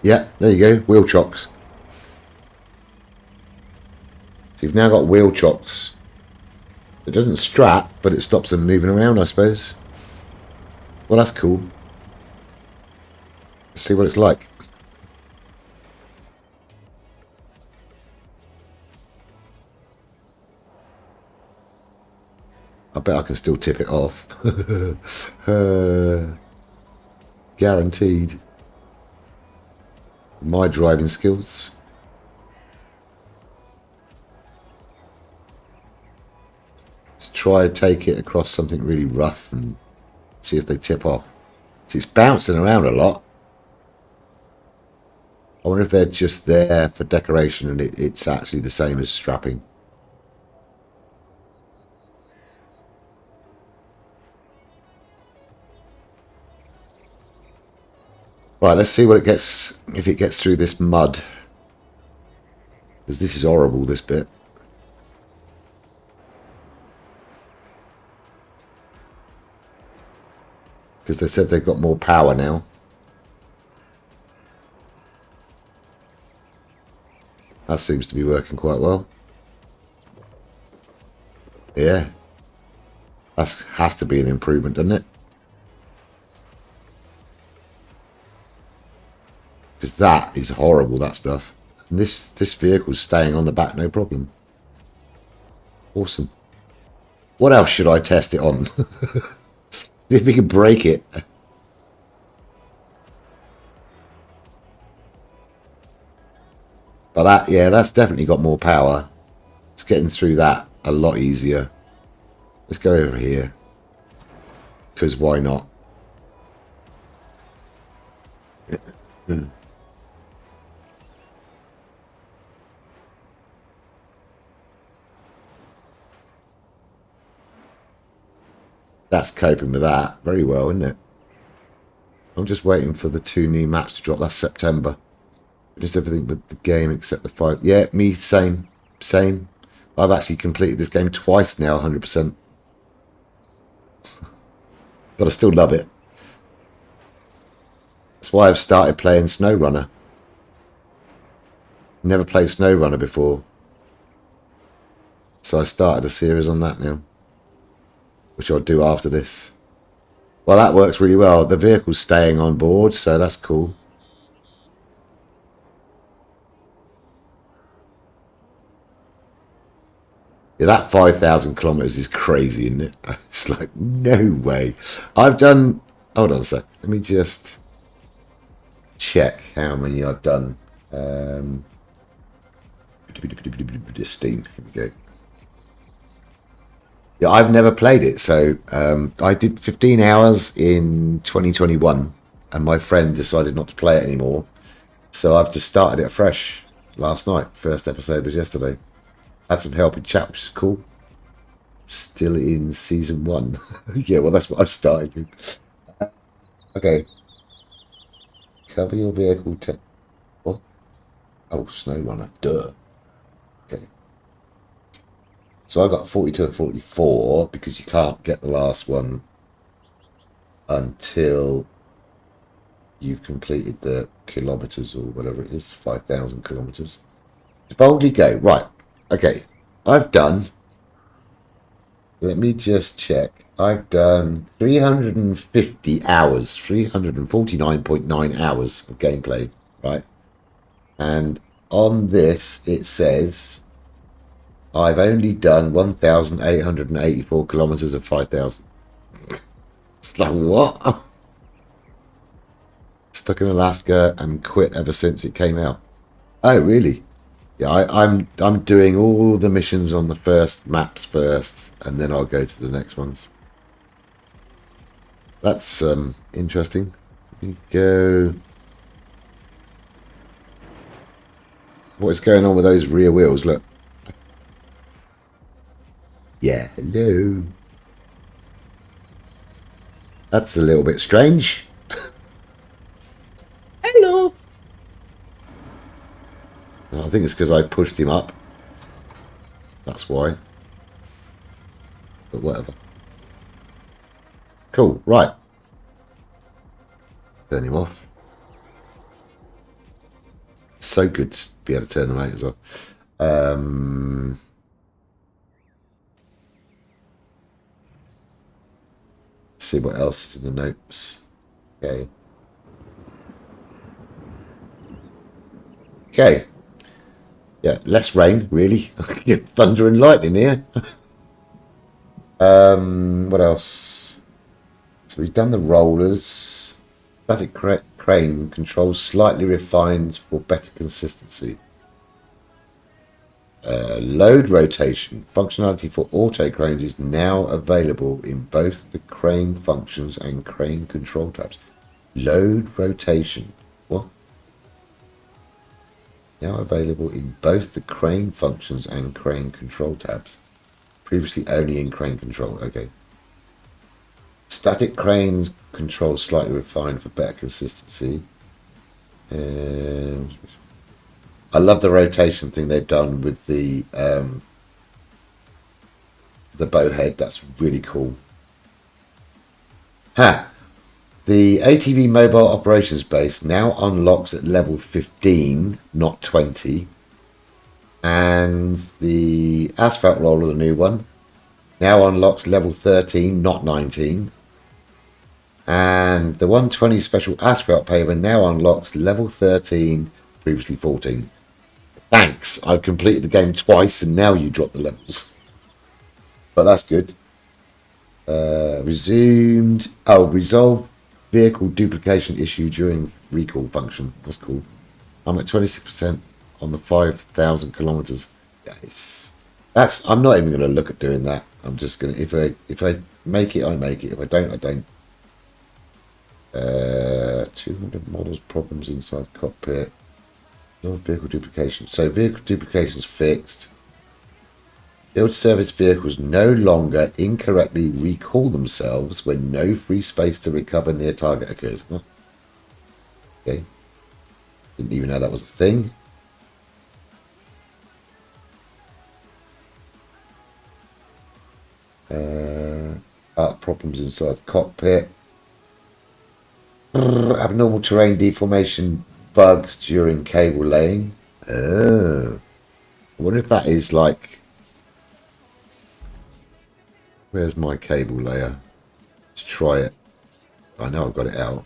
Yeah, there you go. Wheel chocks. So you've now got wheel chocks. It doesn't strap, but it stops them moving around, I suppose. Well, that's cool. Let's see what it's like. I bet I can still tip it off. Guaranteed. My driving skills. Let's try and take it across something really rough and see if they tip off. See, it's bouncing around a lot. I wonder if they're just there for decoration and it's actually the same as strapping. Right, let's see what it gets, if it gets through this mud. Because this is horrible, this bit. Because they said they've got more power now. That seems to be working quite well. Yeah. That has to be an improvement, doesn't it? Because that is horrible, that stuff. And this vehicle's staying on the back, no problem. Awesome. What else should I test it on? See if we can break it. But that, yeah, that's definitely got more power. It's getting through that a lot easier. Let's go over here. Because why not? That's coping with that very well, isn't it? I'm just waiting for the 2 new maps to drop. That's September. Just everything with the game except the 5. Yeah, me, same. I've actually completed this game twice now, 100%. But I still love it. That's why I've started playing SnowRunner. Never played SnowRunner before. So I started a series on that now. Which I'll do after this. Well, that works really well. The vehicle's staying on board, so that's cool. Yeah, that 5,000 kilometers is crazy, isn't it? It's like, no way. I've done... Hold on a sec. Let me just check how many I've done. Steam. Here we go. Yeah, I've never played it, so I did 15 hours in 2021, and my friend decided not to play it anymore, so I've just started it afresh last night. First episode was yesterday. Had some help in chat, which is cool. Still in season 1. Yeah, well, that's what I've started with. Okay. Cover your vehicle. What? Oh, SnowRunner. Duh. Okay. So I got 42 and 44 because you can't get the last one until you've completed the kilometers or whatever it is, 5,000 kilometers. To boldly go. Right. Okay. I've done. Let me just check. I've done 350 hours, 349.9 hours of gameplay, right? And on this, it says I've only done 1,884 kilometers of 5,000. It's like, what? Stuck in Alaska and quit ever since it came out. Oh, really? Yeah, I'm doing all the missions on the first maps first, and then I'll go to the next ones. That's interesting. Let me go. What is going on with those rear wheels? Look. Yeah, hello. That's a little bit strange. Hello. I think it's because I pushed him up. That's why. But whatever. Cool, right. Turn him off. So good to be able to turn them out as well. See what else is in the notes. Okay. Okay. Yeah, less rain, really. Get thunder and lightning here. What else? So we've done the rollers. Static crane controls slightly refined for better consistency. Load rotation. Functionality for auto cranes is now available in both the crane functions and crane control tabs. Load rotation. What? Now available in both the crane functions and crane control tabs. Previously only in crane control. Okay. Static cranes control slightly refined for better consistency. And I love the rotation thing they've done with the bowhead. That's really cool. The ATV mobile operations base now unlocks at level 15, not 20. And the asphalt roller, the new one, now unlocks level 13, not 19. And the 120 special asphalt paver now unlocks level 13, previously 14. Thanks, I've completed the game twice and now you drop the levels. But that's good. Resumed. Oh, resolve vehicle duplication issue during recall function. That's cool. I'm at 26% on the 5,000 kilometers. Yeah, that's. I'm not even going to look at doing that. I'm just going to. If I make it, I make it. If I don't, I don't. 200 models problems inside the cockpit. No vehicle duplication. So vehicle duplication is fixed. Field service vehicles no longer incorrectly recall themselves when no free space to recover near target occurs. Huh. Okay. Didn't even know that was a thing. Problems inside the cockpit. Abnormal terrain deformation bugs during cable laying. I wonder if that is like... Where's my cable layer? Let's try it. I know I've got it out.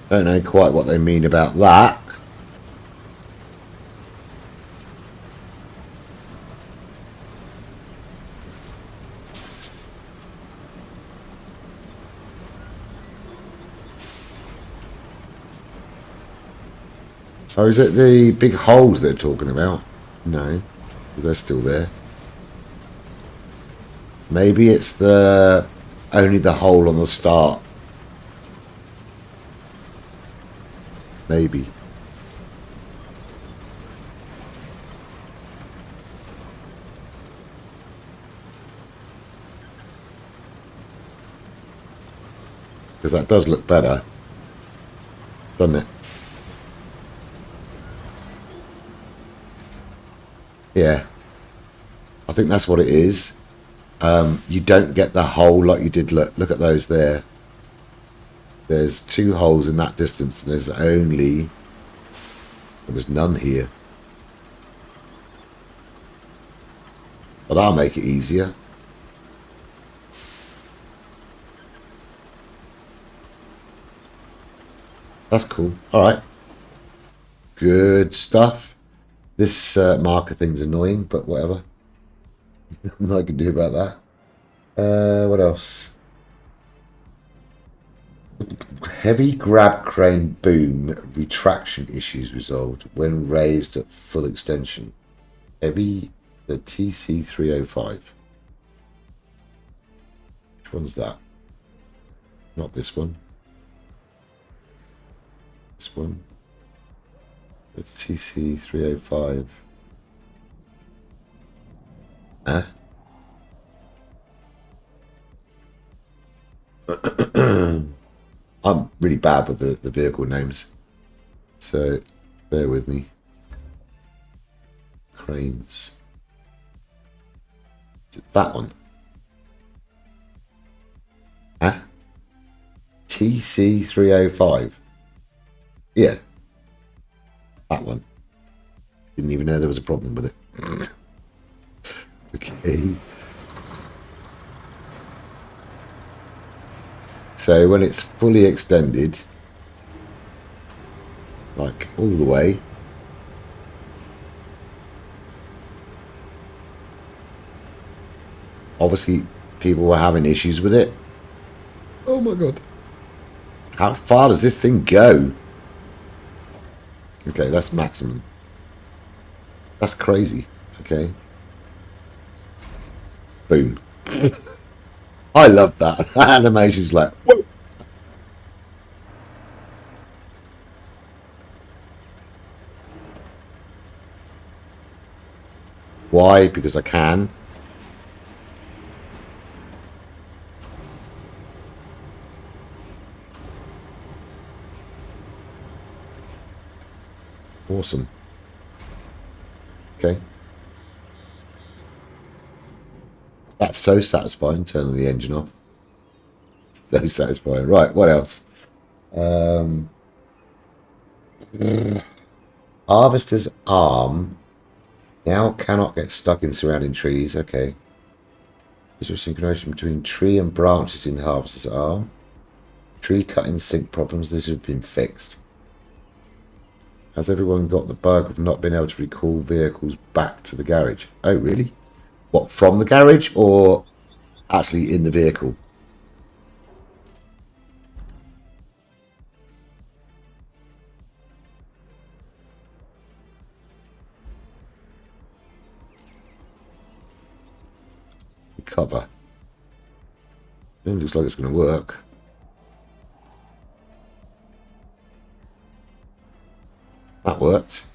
Don't know quite what they mean about that. Oh, is it the big holes they're talking about? No, because they're still there. Maybe it's the only the hole on the start. Maybe. Because that does look better, doesn't it? Yeah. I think that's what it is. you don't get the hole like you did. Look at those there. There's 2 holes in that distance, and there's none here. But I'll make it easier. That's cool. All right. Good stuff. This marker thing's annoying, but whatever. Nothing I can do about that. What else? Heavy grab crane boom retraction issues resolved when raised at full extension. The TC305. Which one's that? Not this one. This one. It's TC305. Huh? I'm really bad with the vehicle names, so bear with me. Cranes. Is it that one? Huh? TC305. Yeah. That one. Didn't even know there was a problem with it. Okay. So when it's fully extended, like all the way, obviously people were having issues with it. Oh my god. How far does this thing go? Okay, that's maximum. That's crazy. Okay. Boom. I love that. That animation's like, whoa. Why? Because I can. Awesome. Okay. That's so satisfying, turning the engine off. So satisfying. Right, what else? Harvester's arm now cannot get stuck in surrounding trees. Okay. Visual synchronization between tree and branches in Harvester's arm. Tree cutting sync problems. This has been fixed. Has everyone got the bug of not being able to recall vehicles back to the garage? Oh, really? What, from the garage or actually in the vehicle? Recover. It looks like it's going to work. That worked.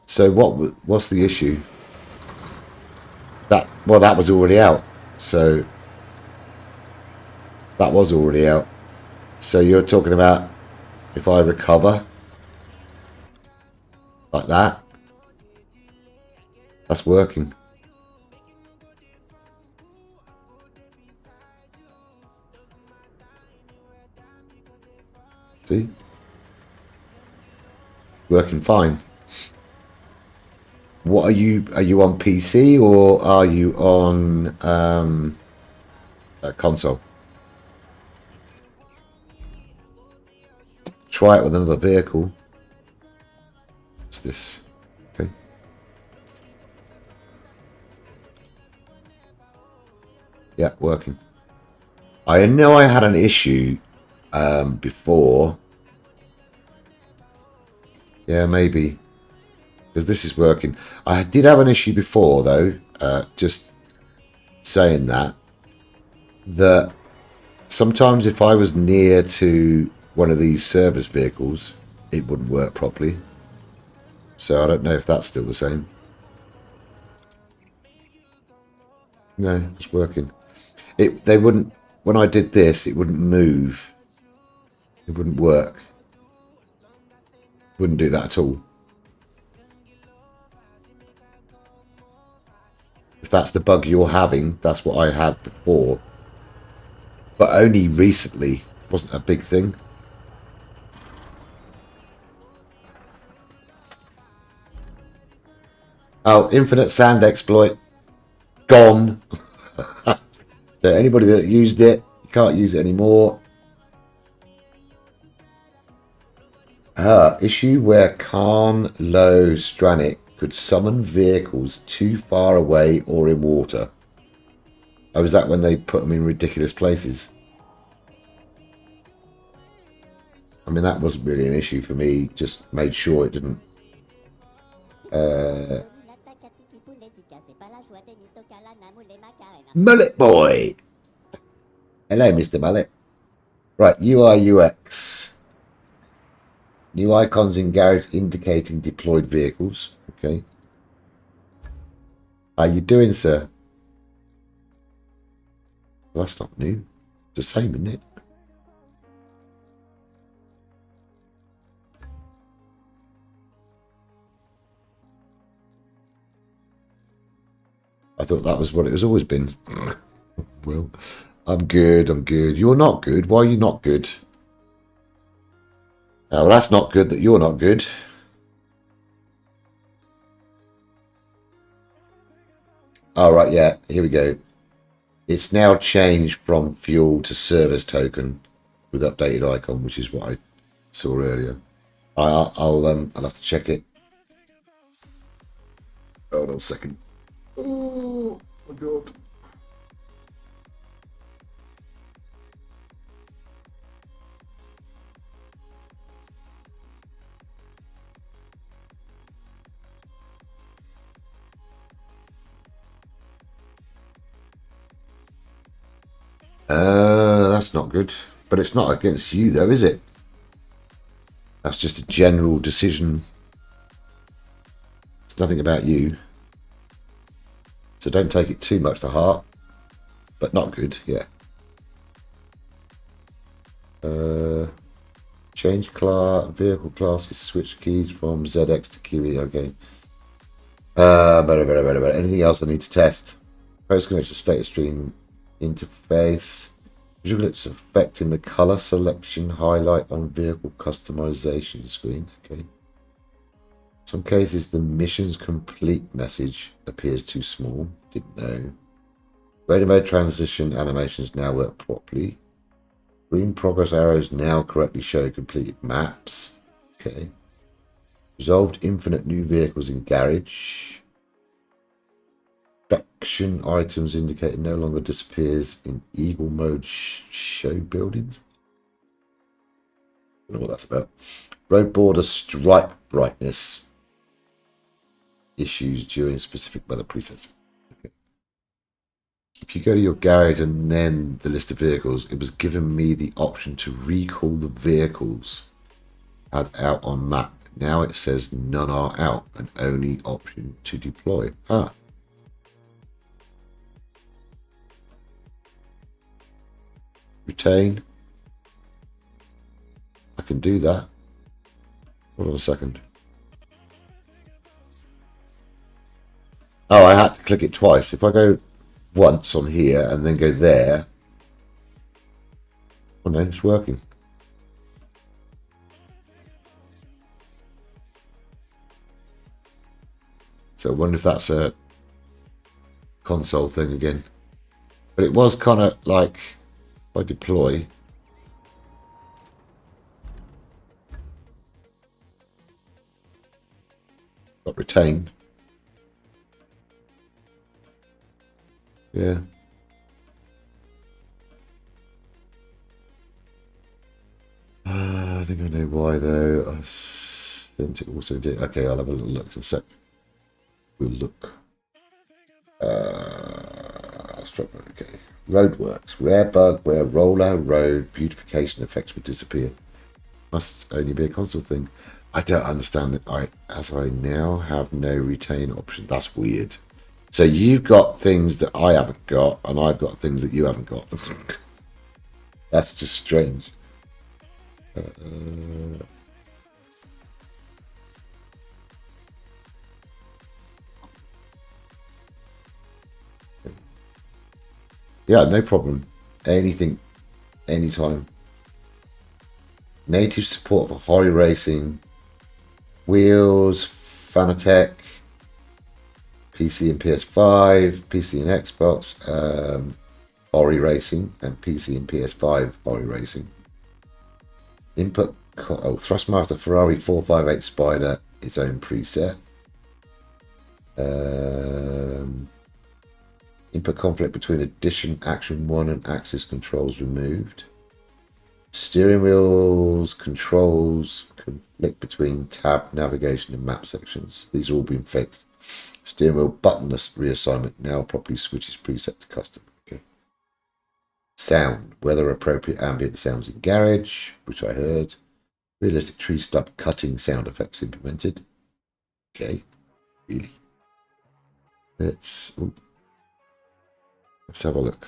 So what's the issue? That was already out. So that was already out. So you're talking about if I recover like that, that's working. See? Working fine. What are you on PC or are you on a console? Try it with another vehicle. What's this? Okay. Yeah, working. I know I had an issue before. Yeah, maybe. Because this is working. I did have an issue before, though. Just saying that sometimes if I was near to one of these service vehicles, it wouldn't work properly. So I don't know if that's still the same. No, it's working. They wouldn't. When I did this, it wouldn't move. It wouldn't work. Wouldn't do that at all. If that's the bug you're having, that's what I had before. But only recently. Wasn't a big thing. Oh, infinite sand exploit. Gone. So anybody that used it, you can't use it anymore. Issue where Khan Lo Stranic could summon vehicles too far away or in water. Oh, is that when they put them in ridiculous places? I mean, that wasn't really an issue for me. Just made sure it didn't. Mullet boy. Hello, Mr. Mullet. Right, UI UX. New icons in garage indicating deployed vehicles. Okay. How you doing, sir? Well, that's not new. It's the same, isn't it? I thought that was what it has always been. Well, I'm good. I'm good. You're not good. Why are you not good? Well, that's not good that you're not good. All right, yeah, here we go. It's now changed from fuel to service token with updated icon, which is what I saw earlier. I'll have to check it. Hold on a second. Oh my god. That's not good. But it's not against you though, is it? That's just a general decision. It's nothing about you. So don't take it too much to heart. But not good, yeah. Change vehicle classes, switch keys from ZX to QE, okay. Better. Anything else I need to test? Post connection status stream interface. Visual it's affecting the color selection highlight on vehicle customization screen. Okay. Some cases the mission's complete message appears too small. Didn't know. Radio mode transition animations now work properly. Green progress arrows now correctly show completed maps. Okay. Resolved infinite new vehicles in garage. Production items indicated no longer disappears in eagle mode show buildings. I don't know what that's about. Road border stripe brightness issues during specific weather presets. Okay. If you go to your garage and then the list of vehicles, it was giving me the option to recall the vehicles had out on map. Now it says none are out and only option to deploy. Retain. I can do that. Hold on a second. Oh, I had to click it twice. If I go once on here and then go there. Oh no, it's working. So I wonder if that's a console thing again. But it was kind of like, if I deploy, got retained. Yeah. I think I know why though. I think it also did. Okay, I'll have a little look in a sec. We'll look. Okay. Roadworks. Rare bug where roller road beautification effects would disappear. Must only be a console thing. I don't understand it. As I now have no retain option. That's weird. So you've got things that I haven't got, and I've got things that you haven't got. That's just strange. Yeah, no problem. Anything, anytime. Native support for Hori Racing, Wheels, Fanatec, PC and PS5, PC and Xbox, Hori Racing, and PC and PS5 Hori Racing. Input, Thrustmaster Ferrari 458 Spider, its own preset. Input conflict between Edition Action 1 and Axis controls removed. Steering wheels controls conflict between tab, navigation and map sections. These are all been fixed. Steering wheel buttonless reassignment now properly switches preset to custom. Okay. Sound, weather appropriate ambient sounds in garage, which I heard. Realistic tree stump cutting sound effects implemented. Okay, really. Let's have a look.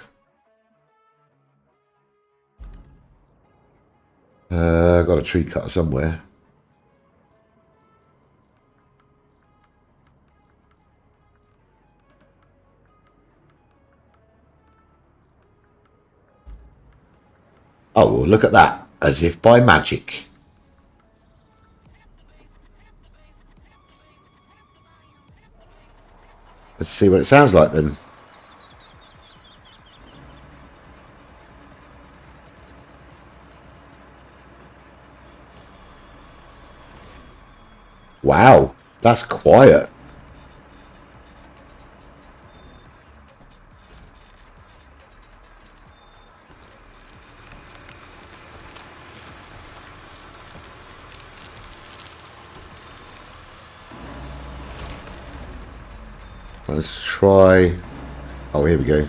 Got a tree cutter somewhere. Oh, well, look at that. As if by magic. Let's see what it sounds like then. Wow, that's quiet. Let's try. Oh, here we go.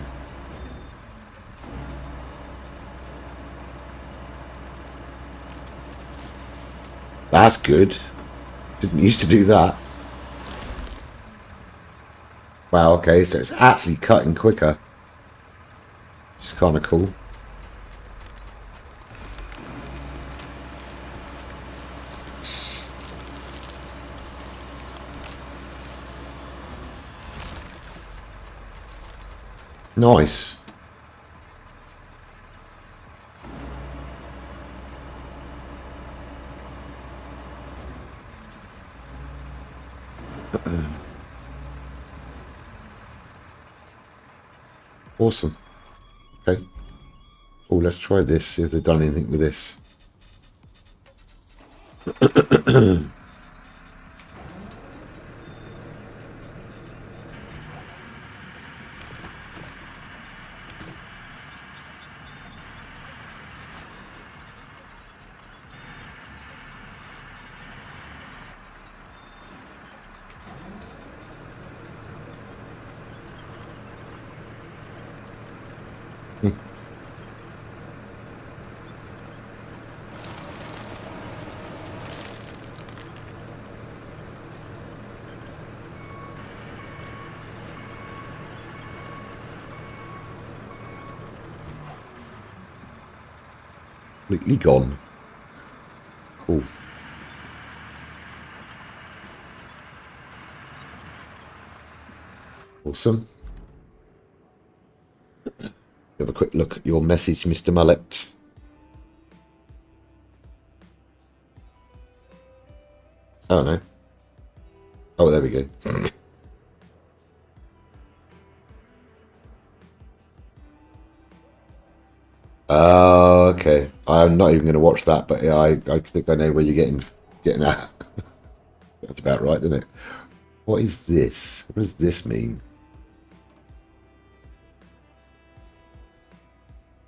That's good. Didn't used to do that. Wow, okay, so it's actually cutting quicker. Which is kind of cool. Nice. Awesome. Okay. Oh, let's try this, see if they've done anything with this. Completely gone. Cool. Awesome. Have a quick look at your message, Mr. Mullet. Oh no. Oh, there we go. Okay. I'm not even going to watch that, but yeah, I think I know where you're getting at. That's about right, isn't it? What is this? What does this mean?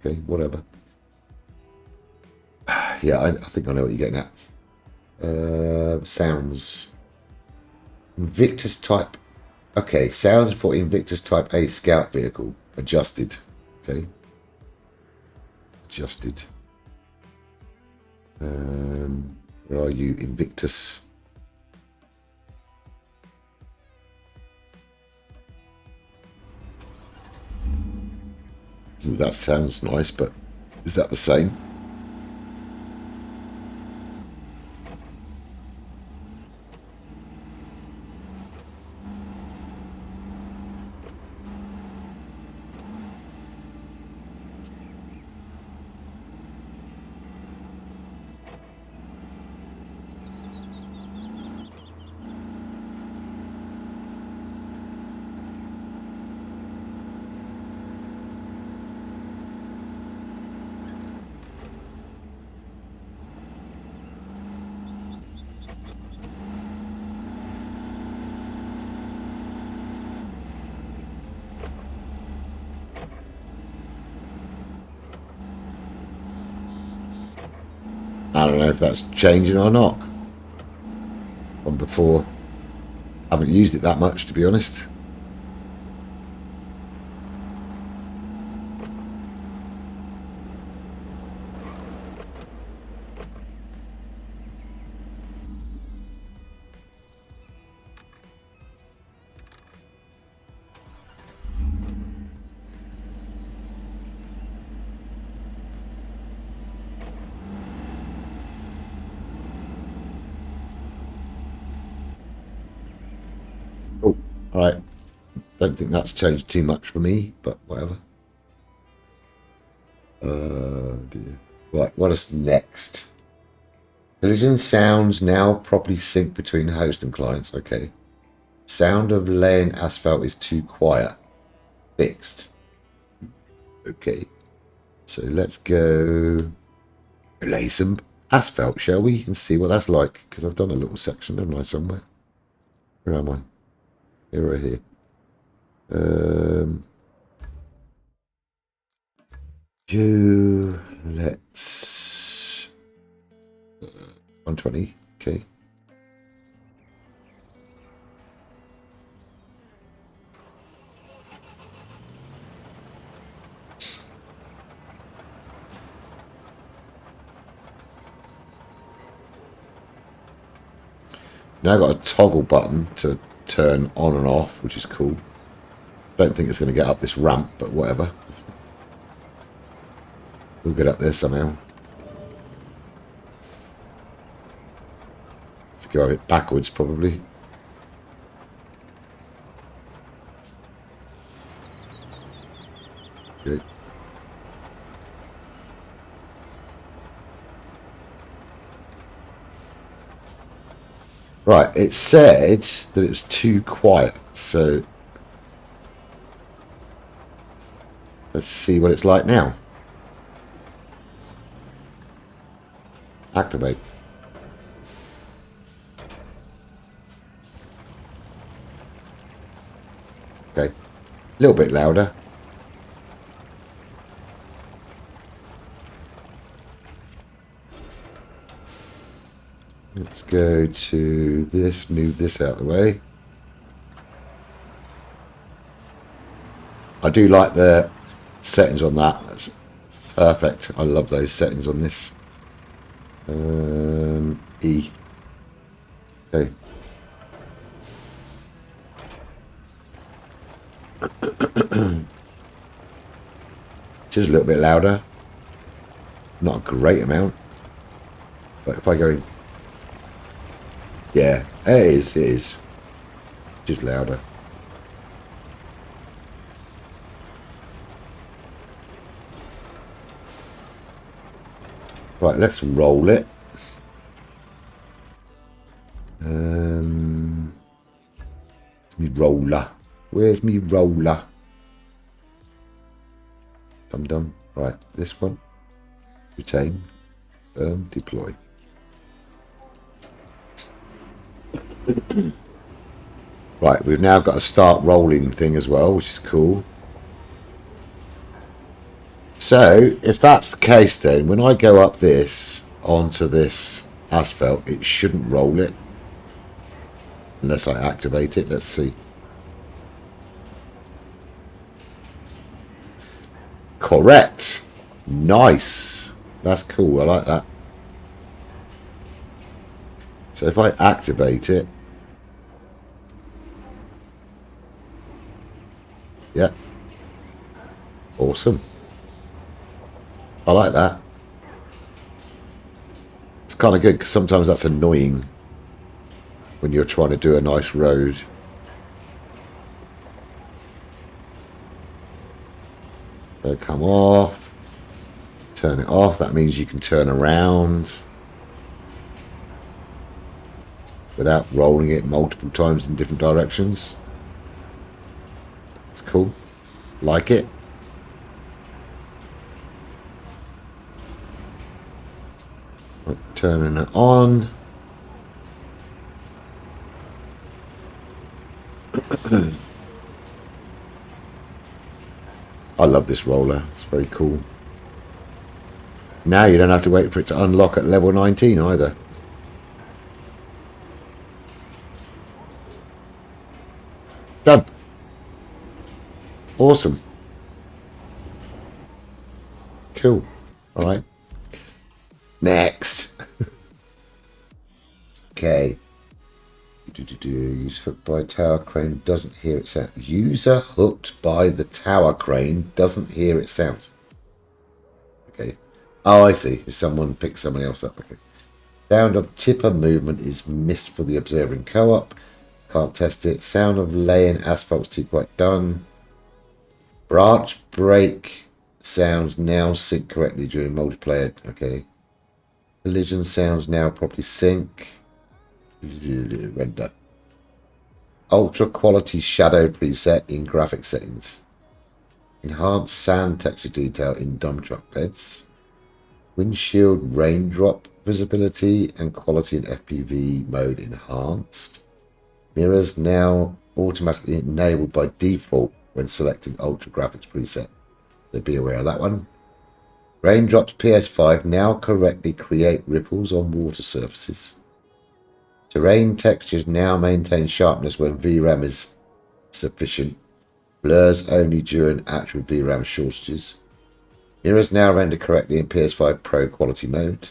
Okay, whatever. Yeah, I think I know what you're getting at. Sounds. Invictus type. Okay, sounds for Invictus Type A scout vehicle. Adjusted. Okay. Adjusted. Where are you, Invictus? Ooh, that sounds nice, but is that the same? I don't know if that's changing or not from before. I haven't used it that much, to be honest. Oh, all right. Don't think that's changed too much for me, but whatever. Dear. Right, what is next? Collision sounds now properly sync between host and clients. Okay. Sound of laying asphalt is too quiet. Fixed. Okay. So let's go lay some asphalt, shall we? And see what that's like. Because I've done a little section, haven't I, somewhere? Where am I? Here or here? Let's 120. Okay. Now I've got a toggle button to turn on and off, which is cool. Don't think it's going to get up this ramp, but whatever. We'll get up there somehow. Let's go a bit backwards, probably. Okay. Right, it said that it was too quiet, so let's see what it's like now. Activate. Okay, a little bit louder. Let's go to this, move this out of the way. I do like the settings on that. That's perfect. I love those settings on this. E. Okay. Just a little bit louder. Not a great amount. But if I go in... Yeah, it is. It is. Just louder. Right, let's roll it. Me roller. Where's me roller? Dum. Right, this one. Retain. Deploy. Right, we've now got a start rolling thing as well, which is cool. So, if that's the case then, when I go up this, onto this asphalt, it shouldn't roll it. Unless I activate it. Let's see. Correct. Nice. That's cool. I like that. So if I activate it. Yeah. Awesome. I like that. It's kind of good because sometimes that's annoying when you're trying to do a nice road. So come off. Turn it off. That means you can turn around without rolling it multiple times in different directions. It's cool. Like it. Turning it on. I love this roller. It's very cool. Now you don't have to wait for it to unlock at level 19 either. Done. Awesome. Cool. All right. Next. Okay. User hooked by tower crane doesn't hear it sound. User hooked by the tower crane doesn't hear it sound. Okay. Oh, I see. If someone picks someone else up. Okay. Sound of tipper movement is missed for the observer in co-op. Can't test it. Sound of laying asphalt's too quite done. Branch break sounds now sync correctly during multiplayer. Okay. Collision sounds now properly sync. Render. Ultra quality shadow preset in graphic settings. Enhanced sand texture detail in dump truck beds. Windshield raindrop visibility and quality in FPV mode enhanced. Mirrors now automatically enabled by default when selecting ultra graphics preset. So be aware of that one. Raindrops PS5 now correctly create ripples on water surfaces. Terrain textures now maintain sharpness when VRAM is sufficient. Blurs only during actual VRAM shortages. Mirrors now render correctly in PS5 Pro quality mode.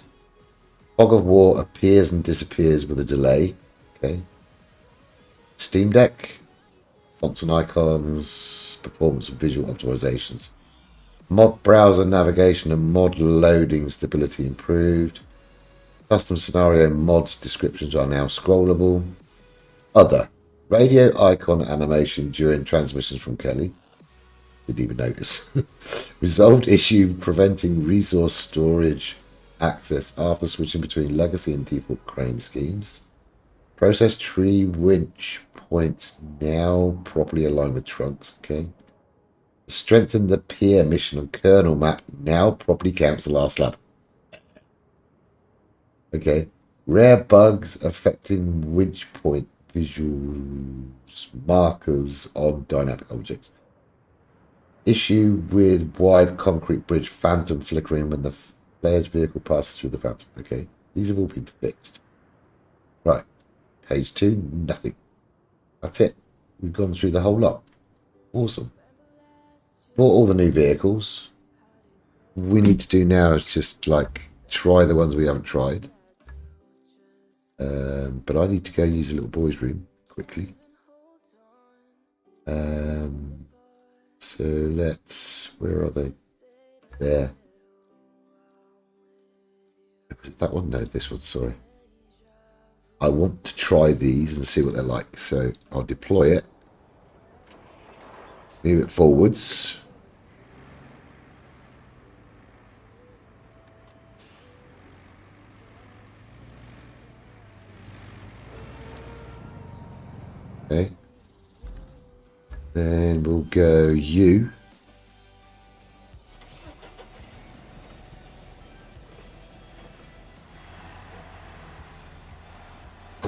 Fog of War appears and disappears with a delay. Okay. Steam Deck. Fonts and icons. Performance and visual optimizations. Mod browser navigation and mod loading stability improved. Custom scenario mods descriptions are now scrollable. Other. Radio icon animation during transmissions from Kelly. Didn't even notice. Resolved issue preventing resource storage access after switching between legacy and default crane schemes. Process tree winch points now properly aligned with trunks. Okay. Strengthen the peer mission and kernel map now properly counts the last lap. Okay. Rare bugs affecting winch point visuals markers on dynamic objects. Issue with wide concrete bridge phantom flickering when the player's vehicle passes through the phantom. Okay. These have all been fixed. Right. Page 2, nothing. That's it. We've gone through the whole lot. Awesome. Bought all the new vehicles. We need to do now is just like try the ones we haven't tried. But I need to go use a little boys' room quickly. So let's. Where are they? There. Was it that one? No, this one. Sorry. I want to try these and see what they're like. So I'll deploy it. Move it forwards. Okay. Then we'll go you.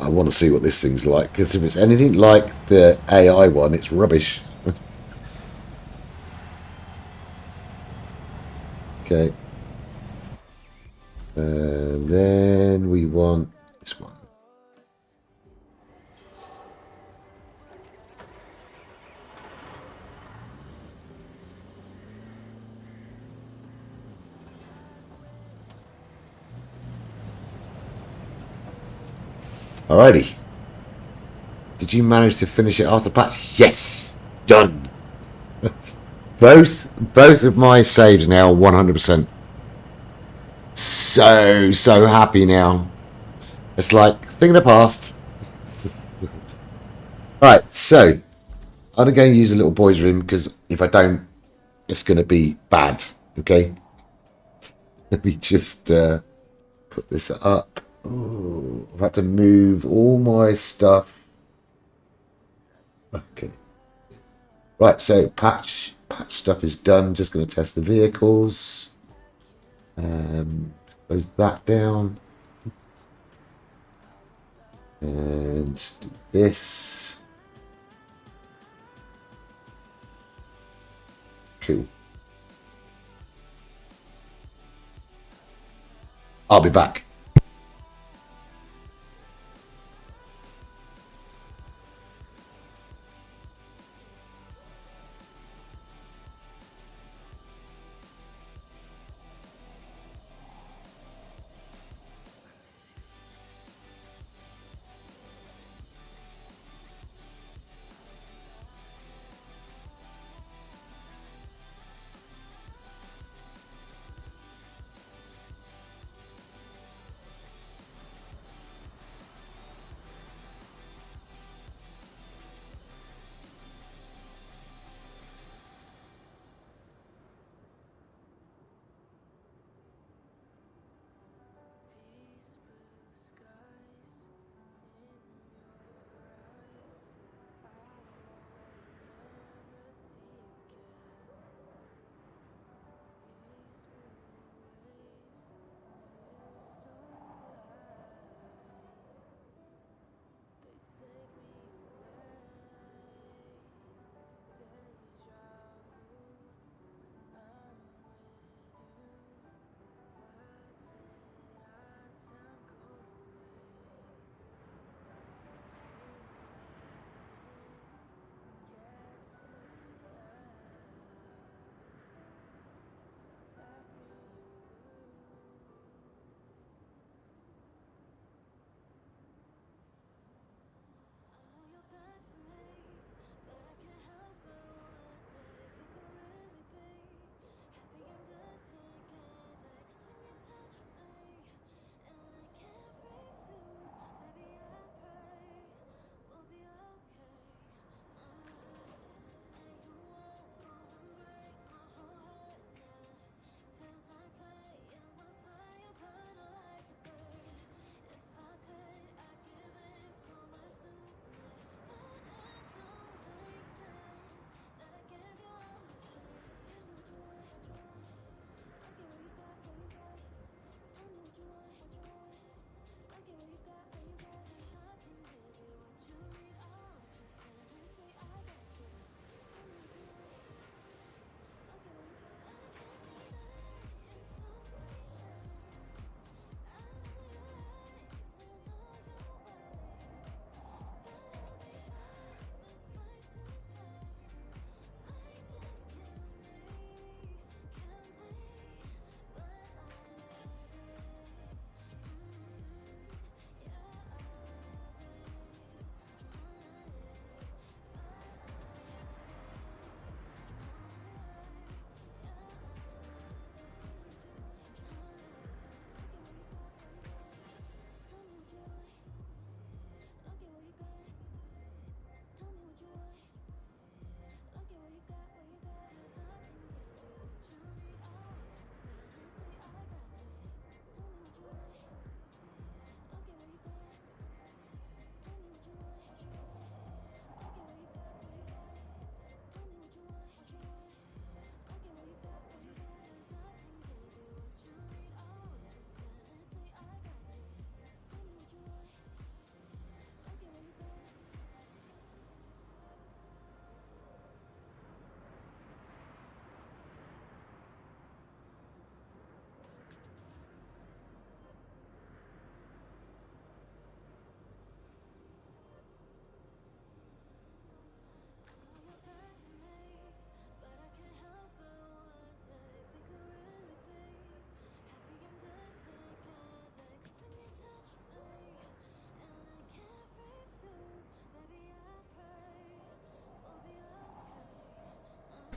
I want to see what this thing's like, because if it's anything like the AI one, it's rubbish. Okay. And then we want this one. Alrighty. Did you manage to finish it after patch? Yes! Done! both of my saves now 100%. So happy now. It's like thing in the past. Alright, so I'm going to use a little boys' room because if I don't, it's going to be bad. Okay? Let me just put this up. Oh, I've had to move all my stuff. Okay. Right, so patch stuff is done. Just going to test the vehicles. Close that down. And do this. Cool. I'll be back.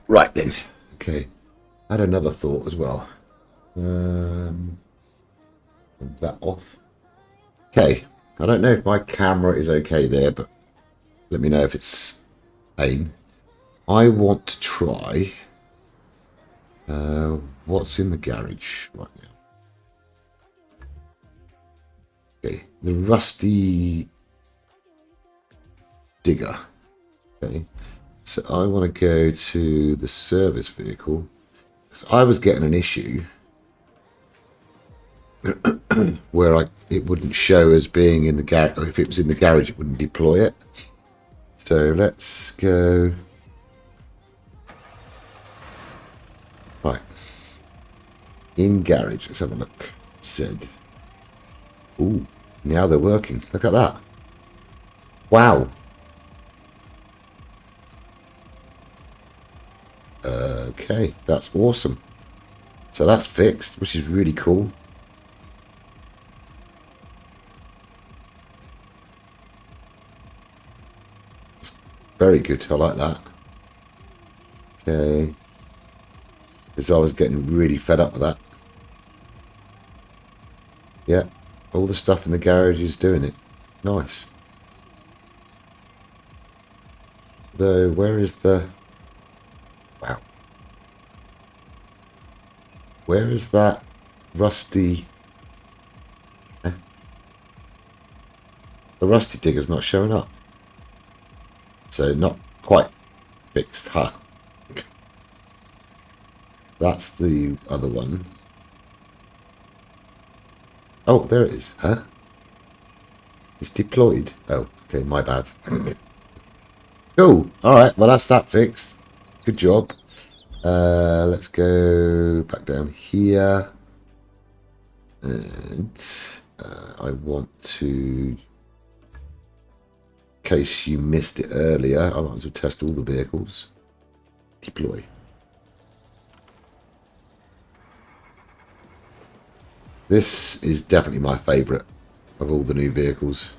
Right then. Okay. I had another thought as well. That off. Okay. I don't know if my camera is okay there, but let me know if it's pain. I want to try what's in the garage right now. Okay, the rusty digger. Okay, so I want to go to the service vehicle because I was getting an issue where it wouldn't show as being in the garage. If it was in the garage, it wouldn't deploy it. So let's go. Right. In garage, let's have a look. Said Ooh, now they're working. Look at that. Wow. Okay, that's awesome. So that's fixed, which is really cool. It's very good. I like that. Okay. Because I was getting really fed up with that. Yeah, all the stuff in the garage is doing it. Nice. Though, where is the... Wow. Where is that rusty... The rusty digger's not showing up. So not quite fixed, huh? That's the other one. Oh, there it is, huh? It's deployed. Oh, okay, my bad. Cool. Alright, well that's that fixed. Good job. Let's go back down here. And I want to... In case you missed it earlier, I might as well test all the vehicles. Deploy. This is definitely my favourite of all the new vehicles.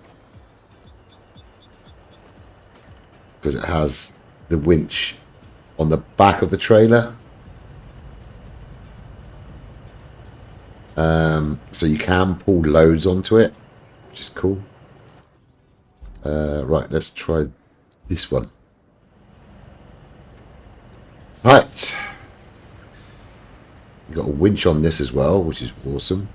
Because it has the winch on the back of the trailer. So you can pull loads onto it, which is cool. Right, let's try this one. Right. You've got a winch on this as well, which is awesome.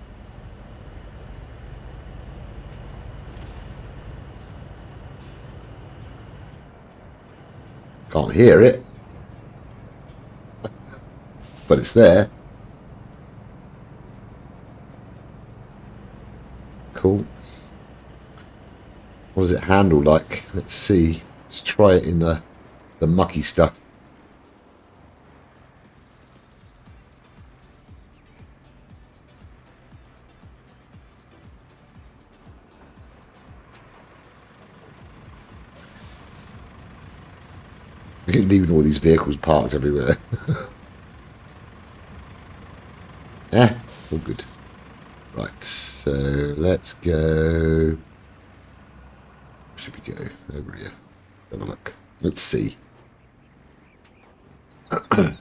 Can't hear it, but it's there. Cool. What does it handle like? Let's see. Let's try it in the mucky stuff. I keep leaving all these vehicles parked everywhere. Yeah, all good. Right, so let's go. Where should we go? Over here. Have a look. Let's see. Not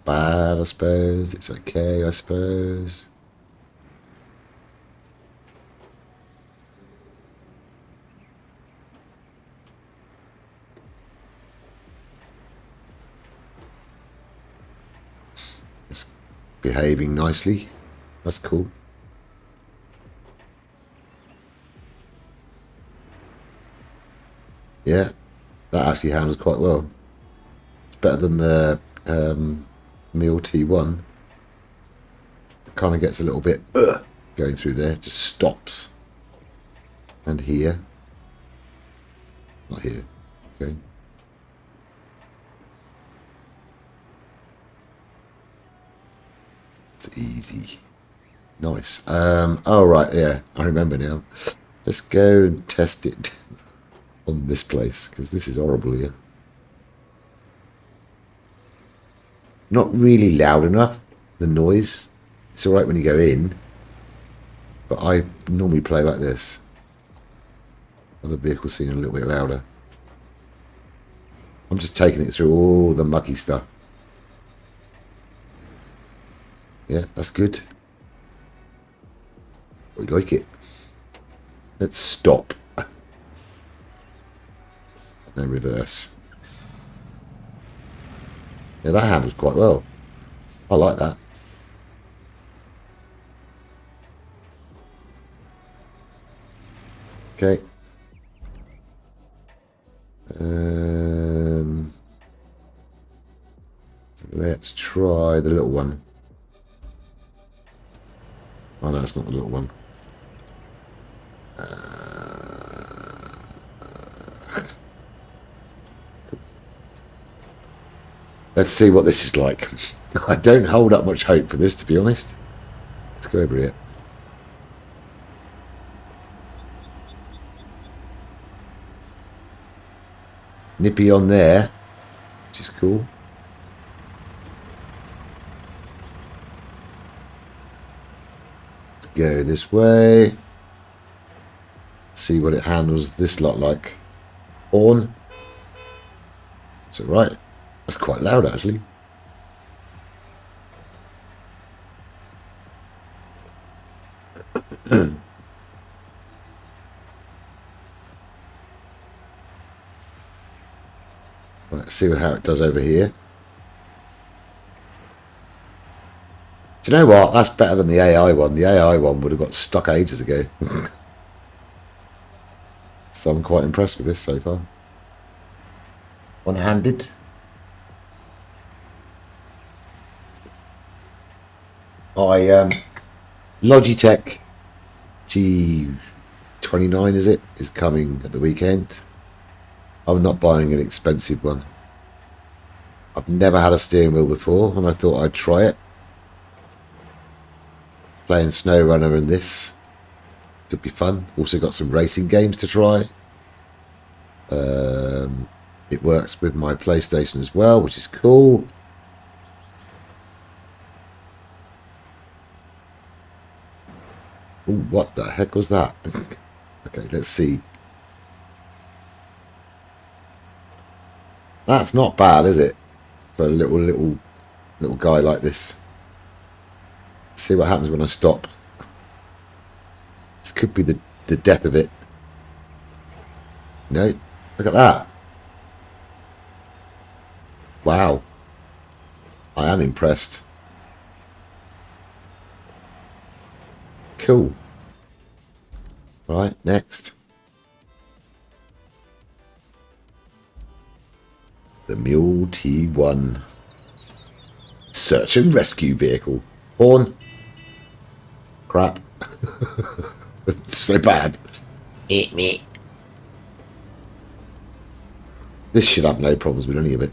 bad, I suppose. It's okay, I suppose. It's behaving nicely. That's cool. Yeah, that actually handles quite well. It's better than the Meal T1. It kind of gets a little bit going through there. Just stops. And here. Not here. Okay. It's easy. Nice. Oh, right, yeah. I remember now. Let's go and test it on this place, because this is horrible here. Not really loud enough, the noise. It's alright when you go in, but I normally play like this. Other vehicles seem a little bit louder. I'm just taking it through all the mucky stuff. Yeah, that's good. We like it. Let's stop. And then reverse. Yeah, that handles quite well. I like that. Okay. Let's try the little one. Oh no, it's not the little one. Let's see what this is like. I don't hold up much hope for this, to be honest. Let's go over here. nippy on there, which is cool. Let's go this way. See what it handles this lot like. Horn. Is it right? That's quite loud actually. Right, see how it does over here. Do you know what? That's better than the AI one. The AI one would have got stuck ages ago. So I'm quite impressed with this so far. One-handed. Logitech G29 is coming at the weekend. I'm not buying an expensive one. I've never had a steering wheel before and I thought I'd try it. Playing SnowRunner and this could be fun. Also got some racing games to try. It works with my PlayStation as well, which is cool. Ooh, what the heck was that? Okay, let's see. That's not bad, is it? For a little guy like this. Let's see what happens when I stop. This could be the death of it. No, look at that. Wow. I am impressed. Cool. Right, next. The Mule T1. Search and rescue vehicle. Horn. Crap. So bad. This should have no problems with any of it.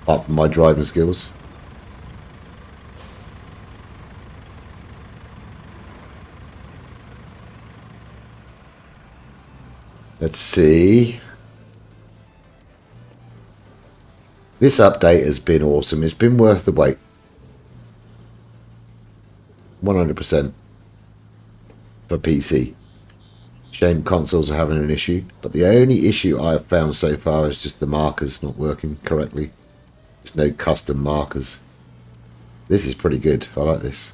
Apart from my driving skills. Let's see. This update has been awesome. It's been worth the wait. 100% for PC. Shame consoles are having an issue, but the only issue I've found so far is just the markers not working correctly. There's no custom markers. This is pretty good. I like this.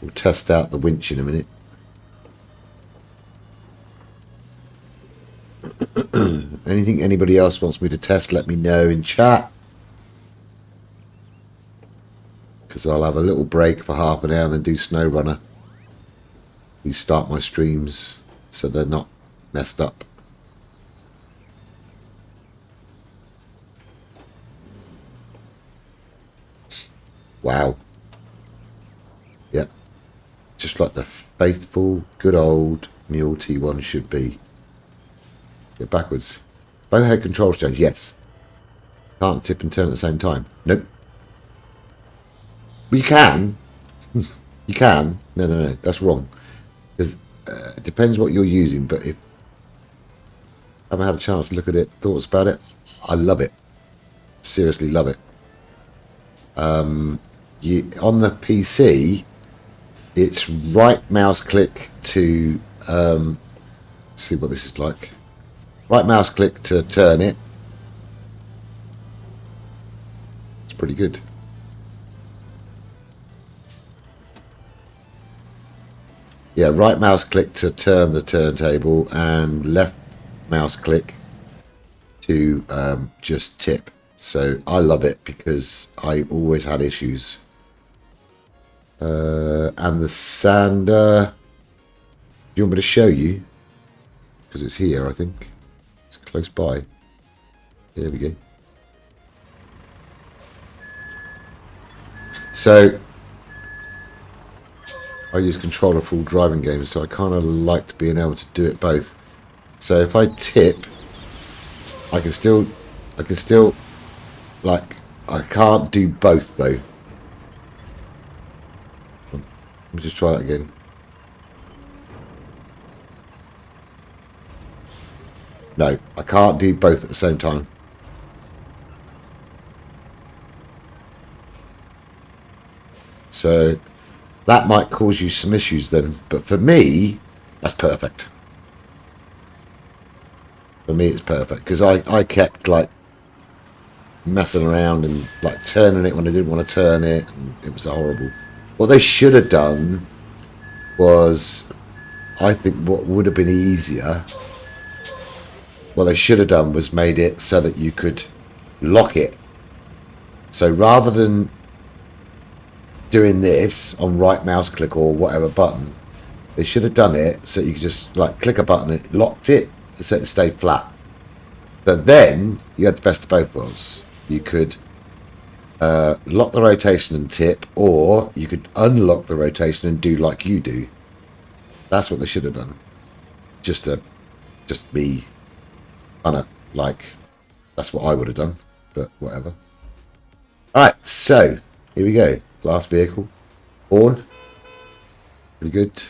We'll test out the winch in a minute. Anything anybody else wants me to test, let me know in chat. Because I'll have a little break for half an hour and then do SnowRunner. Restart my streams so they're not messed up. Wow. Yep. Just like the faithful, good old Mule T1 should be. Get backwards. Bowhead controls change, yes. Can't tip and turn at the same time. Nope. Well, you can. You can. No. That's wrong. Because it depends what you're using. But if I haven't had a chance to look at it, thoughts about it, I love it. Seriously love it. On the PC, it's right mouse click to see what this is like. Right mouse click to turn it. It's pretty good. Yeah, right mouse click to turn the turntable and left mouse click to just tip. So I love it because I always had issues. And the sander, do you want me to show you? Because it's here, I think. It's close by. There we go. So I use controller for all driving games, so I kind of liked being able to do it both. So if I tip, I can still like I can't do both though. Let me just try that again. No, I can't do both at the same time. So that might cause you some issues then. But for me, that's perfect. For me, it's perfect. Because I kept like messing around and like turning it when I didn't want to turn it. And it was horrible. What they should have done was, I think what would have been easier, what they should have done was made it so that you could lock it. So rather than doing this on right mouse click or whatever button, they should have done it so you could just like click a button and it locked it so it stayed flat. But then you had the best of both worlds. You could lock the rotation and tip, or you could unlock the rotation and do like you do. That's what they should have done. Just me kind of like, that's what I would have done, but whatever. Alright, so here we go. Last vehicle. Horn. Pretty good.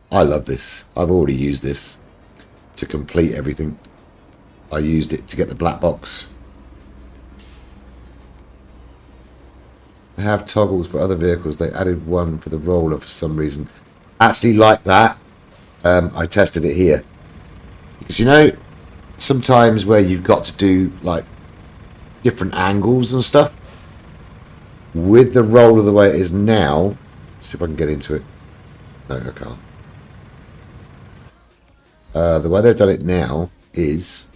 I love this. I've already used this to complete everything. I used it to get the black box. I have toggles for other vehicles. They added one for the roller for some reason. Actually, like that, I tested it here. Because you know, sometimes where you've got to do like different angles and stuff, with the roller the way it is now, see if I can get into it. No, I can't. The way they've done it now is,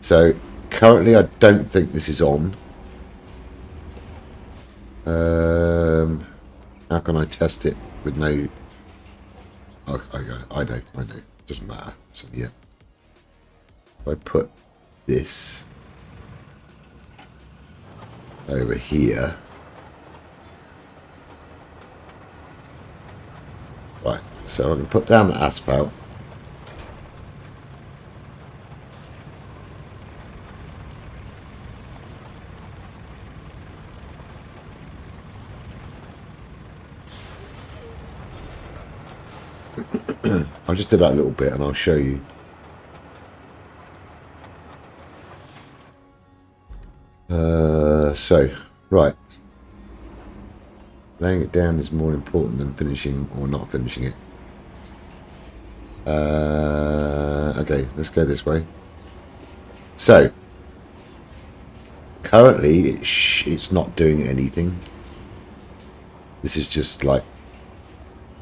so currently I don't think this is on. How can I test it with no? Oh, I know. Doesn't matter. So yeah, if I put this over here, right? So I can put down the asphalt. I'll just do that a little bit and I'll show you. So, right. Laying it down is more important than finishing or not finishing it. Okay, let's go this way. So, currently it's not doing anything. This is just like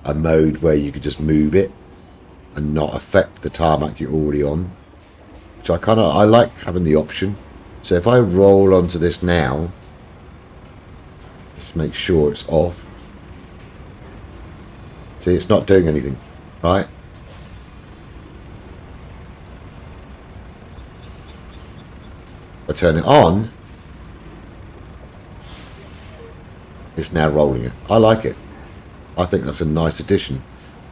a mode where you could just move it and not affect the tarmac you're already on, which I like having the option. So if I roll onto this now, let's make sure it's off. See, it's not doing anything, right? I turn it on, it's now rolling it. I like it. I think that's a nice addition.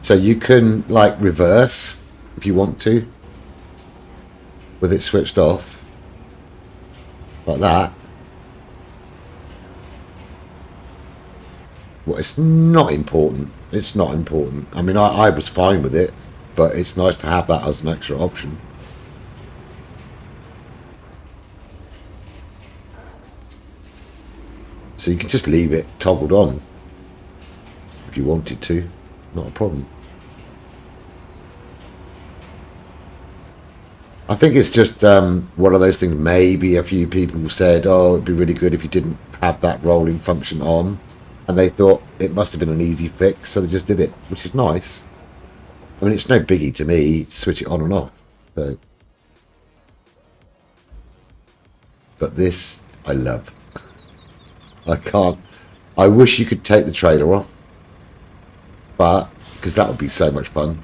So you can like reverse if you want to with it switched off like that. Well, it's not important. It's not important. I mean, I was fine with it, but it's nice to have that as an extra option. So you can just leave it toggled on if you wanted to. Not a problem. I think it's just one of those things. Maybe a few people said, oh, it'd be really good if you didn't have that rolling function on, and they thought it must have been an easy fix, so they just did it, which is nice. I mean, it's no biggie to me to switch it on and off. So. But this I love. I can't. I wish you could take the trailer off, but because that would be so much fun.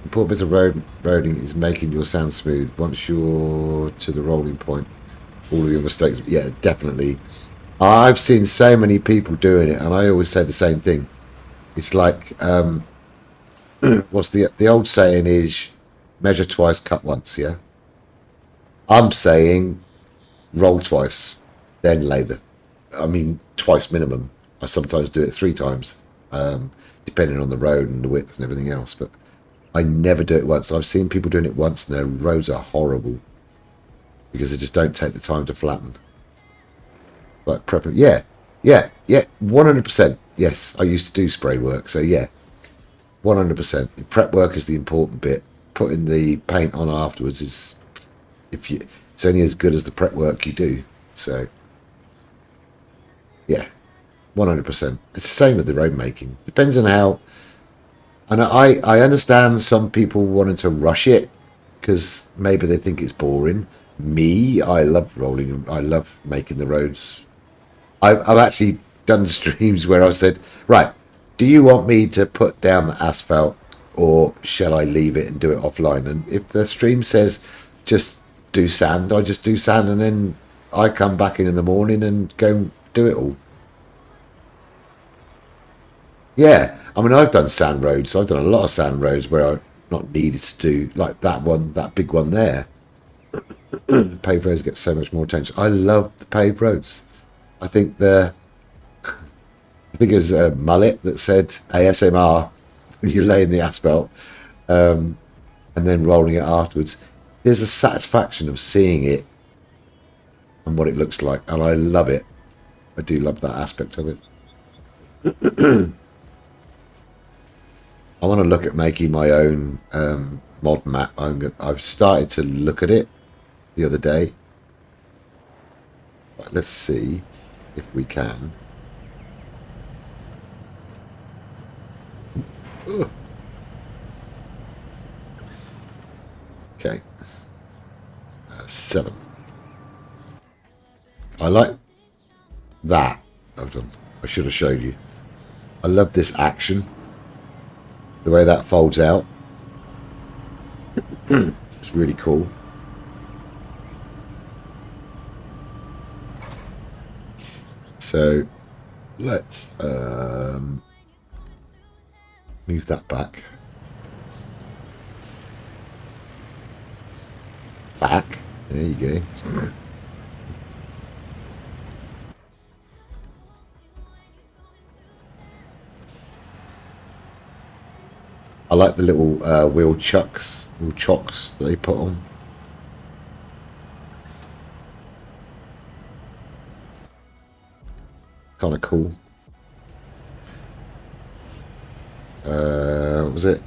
Important bits of roading is making your sound smooth. Once you're to the rolling point, all of your mistakes. Yeah, definitely. I've seen so many people doing it, and I always say the same thing. It's like, what's the old saying is, measure twice, cut once. Yeah. I'm saying roll twice, then lay the. I mean, twice minimum. I sometimes do it 3 times, depending on the road and the width and everything else. But I never do it once. I've seen people doing it once, and their roads are horrible because they just don't take the time to flatten. Like prepping, yeah, 100%. Yes, I used to do spray work, so yeah, 100%. Prep work is the important bit. Putting the paint on afterwards is, it's only as good as the prep work you do. So yeah, 100%. It's the same with the road making. Depends on how. And I understand some people wanting to rush it because maybe they think it's boring. Me, I love rolling. I love making the roads. I've actually done streams where I've said, right, do you want me to put down the asphalt or shall I leave it and do it offline? And if the stream says just do sand, I just do sand, and then I come back in the morning and go and do it all. Yeah, I mean, I've done sand roads. I've done a lot of sand roads where I've not needed to do, like that one, that big one there. Paved roads get so much more attention. I love the paved roads. I think it was a mullet that said ASMR when you're laying the asphalt, and then rolling it afterwards. There's a satisfaction of seeing it and what it looks like, and I love it. I do love that aspect of it. I want to look at making my own mod map. I've started to look at it the other day. Right, let's see if we can. Ugh. Okay. 7. I like that. I've done. I should have showed you. I love this action. The way that folds out. It's really cool. So let's move that back. Back. There you go. I like the little wheel chocks that they put on. Kind of cool. What was it?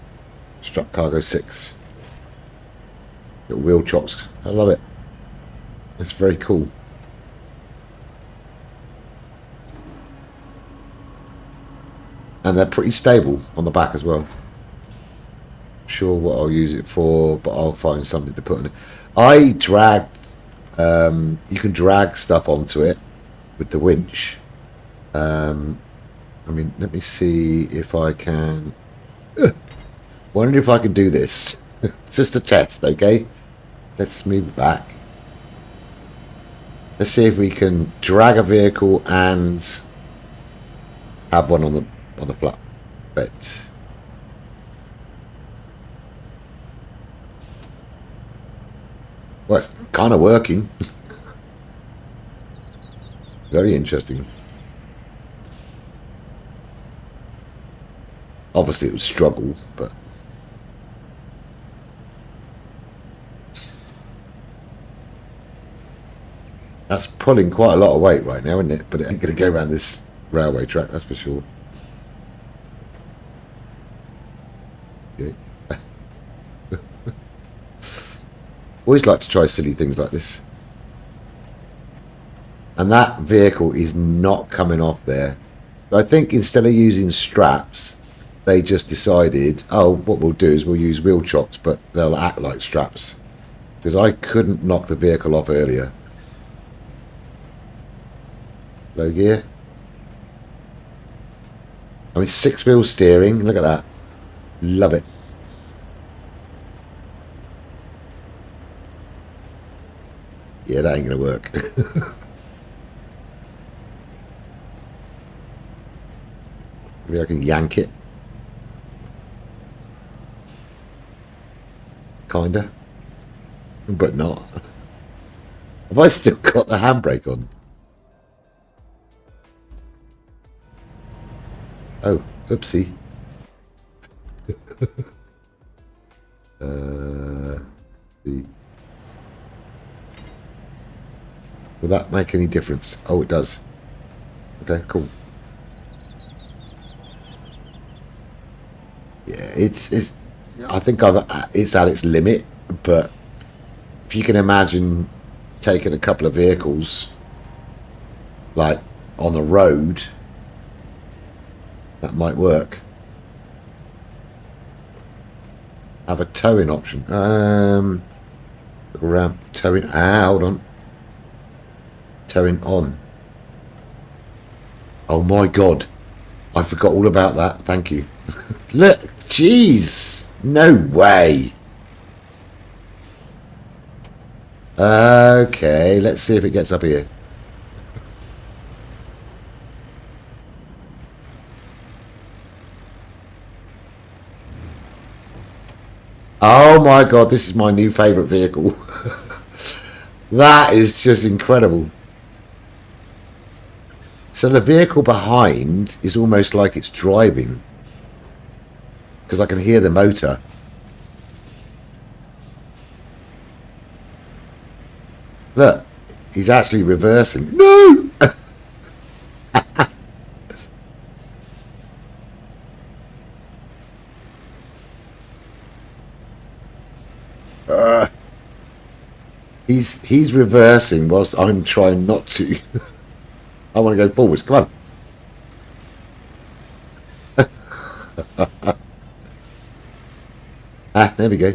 Strap Cargo 6. Little wheel chocks. I love it. It's very cool. And they're pretty stable on the back as well. Sure what I'll use it for, but I'll find something to put in it. I dragged, you can drag stuff onto it with the winch. I mean, let me see if I can. Wonder if I can do this. It's just a test, okay? Let's move back. Let's see if we can drag a vehicle and have one on the flatbed. Well, it's kind of working. Very interesting. Obviously, it would struggle, but that's pulling quite a lot of weight right now, isn't it? But it ain't going to go around this railway track, that's for sure. Okay. Always like to try silly things like this. And that vehicle is not coming off there. I think instead of using straps, they just decided, oh, what we'll do is we'll use wheel chocks, but they'll act like straps. Because I couldn't knock the vehicle off earlier. Low gear. I mean, 6-wheel steering. Look at that. Love it. Yeah, that ain't going to work. Maybe I can yank it. Kinda. But not. Have I still got the handbrake on? Oh, oopsie. Will that make any difference? Oh, it does. Okay, cool. Yeah, it's. I think it's at its limit, but if you can imagine taking a couple of vehicles, like on the road, that might work. Have a towing option. Ramp towing. Hold on. Towing on. Oh my god, I forgot all about that. Thank you. Look, jeez, no way. Okay, let's see if it gets up here. Oh my god, this is my new favourite vehicle. That is just incredible. So the vehicle behind is almost like it's driving, because I can hear the motor. Look, he's actually reversing. No! He's reversing whilst I'm trying not to. I want to go forwards. Come on. Ah, there we go.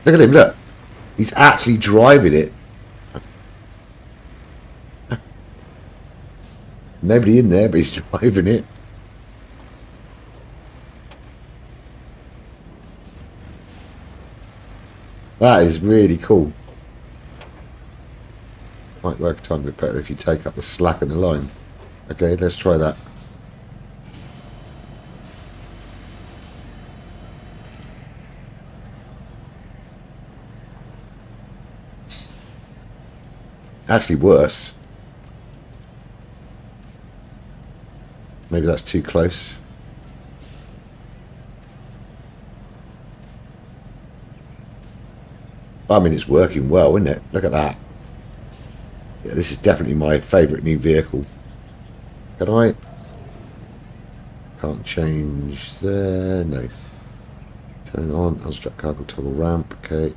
Look at him, look. He's actually driving it. Nobody in there, but he's driving it. That is really cool. Might work a tiny bit better if you take up the slack in the line. Okay, let's try that. Actually worse. Maybe that's too close. I mean, it's working well, isn't it? Look at that. Yeah, this is definitely my favourite new vehicle. Can I? Can't change there. No. Turn on. Unstrap cargo toggle ramp. Okay.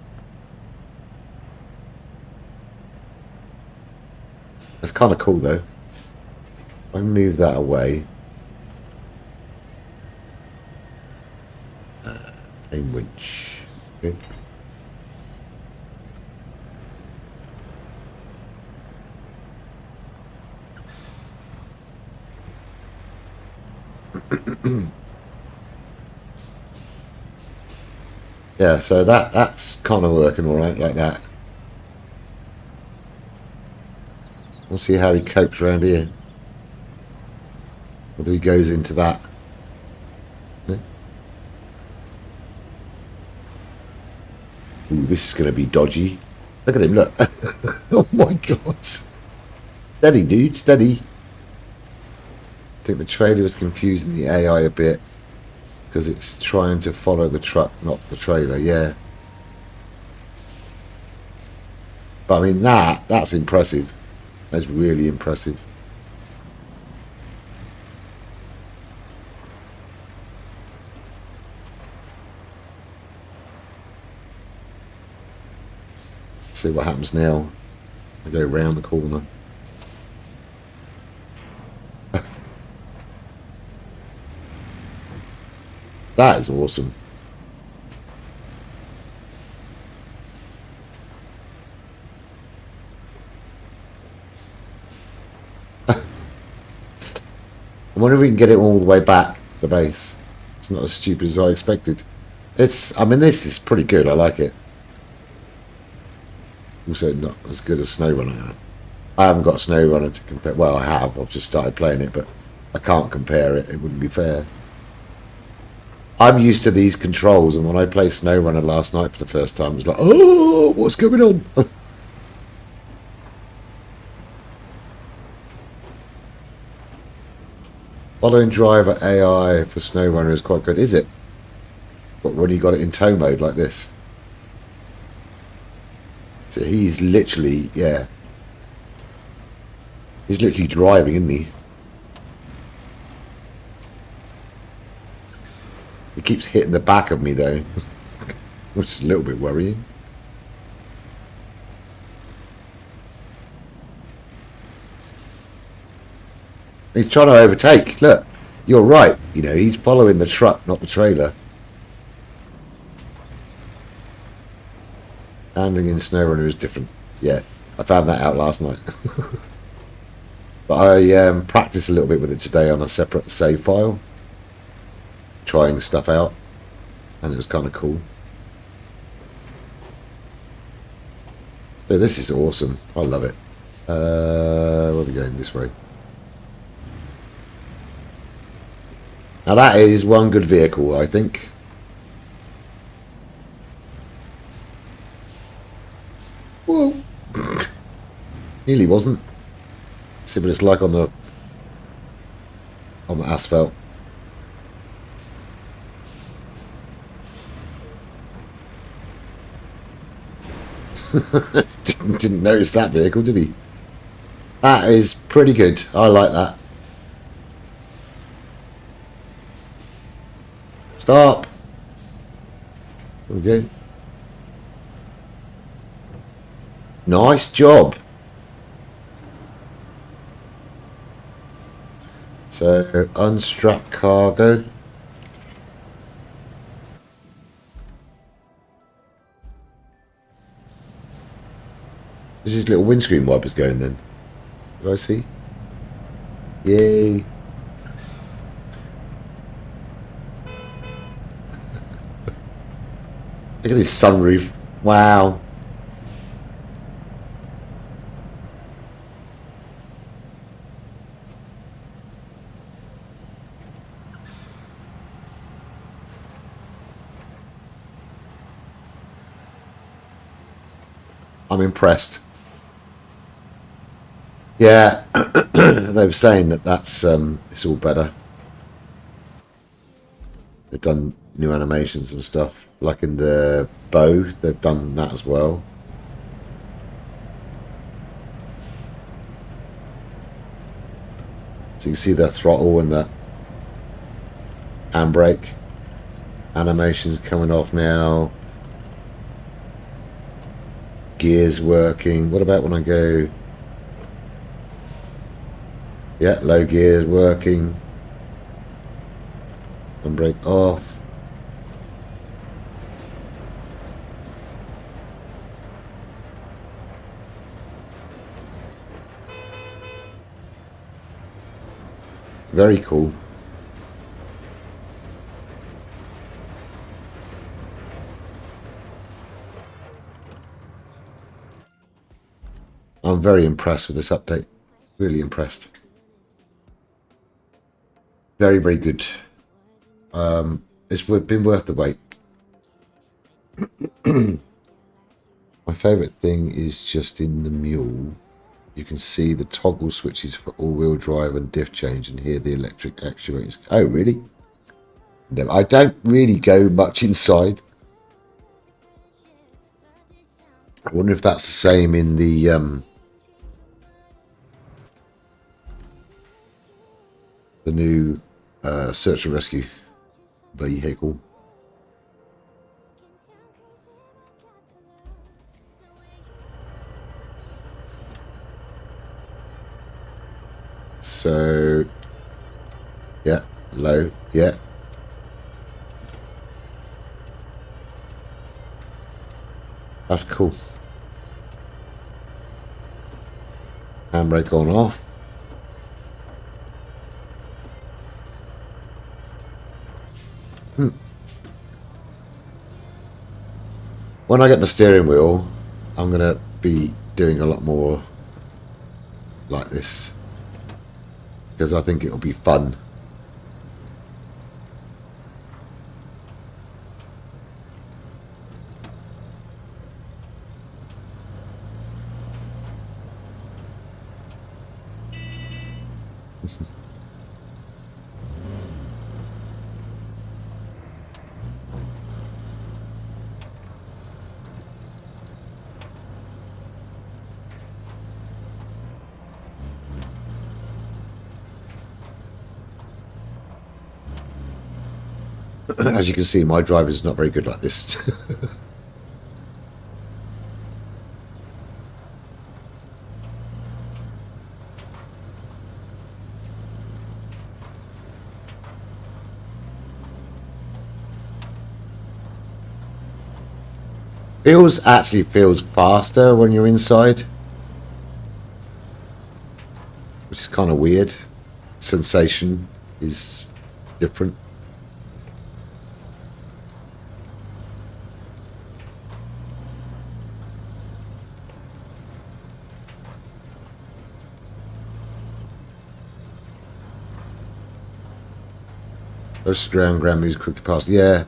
That's kind of cool, though. I move that away. Aim winch. Okay. Yeah, so that's kind of working all right like that. We'll see how he copes around here. Whether he goes into that. No? Ooh, this is going to be dodgy. Look at him, look. Oh my god. Steady, dude, steady. I think the trailer was confusing the AI a bit, because it's trying to follow the truck, not the trailer. Yeah. But I mean, that's impressive. That's really impressive. See what happens now. I go round the corner. That is awesome. I wonder if we can get it all the way back to the base. It's not as stupid as I expected. I mean, this is pretty good. I like it. Also not as good as SnowRunner. I haven't got SnowRunner to compare. Well, I have. I've just started playing it, but I can't compare it. It wouldn't be fair. I'm used to these controls, and when I played SnowRunner last night for the first time, it was like, oh, what's going on? Following driver AI for SnowRunner is quite good, is it? But when you got it in tow mode like this. So he's literally, yeah. He's literally driving, isn't he? He keeps hitting the back of me though, which is a little bit worrying. He's trying to overtake. Look, you're right. You know, he's following the truck, not the trailer. Handling in SnowRunner is different. Yeah, I found that out last night. But I practiced a little bit with it today on a separate save file, trying stuff out, and it was kind of cool. So this is awesome. I love it. Where are we going? This way. Now that is one good vehicle, I think. Whoa. Nearly wasn't. See what it's like on the asphalt. didn't notice that vehicle, did he? That is pretty good. I like that. Stop. There we go. Nice job. So, unstrap cargo. This is little windscreen wipers going then. Did I see? Yay. Look at this sunroof. Wow. I'm impressed. Yeah, they were saying that that's it's all better. They've done new animations and stuff, like in the bow. They've done that as well. So you can see the throttle and the handbrake animations coming off now. Gears working. What about when I go? Yeah, low gears working. Handbrake off. Very cool. I'm very impressed with this update. Really impressed. Very, very good. It's been worth the wait. My favourite thing is just in the mule. You can see the toggle switches for all-wheel drive and diff change, and here the electric actuators. Oh, really? No, I don't really go much inside. I wonder if that's the same in the new search and rescue vehicle. So, yeah, low, yeah. That's cool. Handbrake on off. When I get my steering wheel, I'm going to be doing a lot more like this, because I think it'll be fun. As you can see, my drive is not very good like this. Feels faster when you're inside, which is kind of weird. Sensation is different. First ground moves quickly past. Yeah,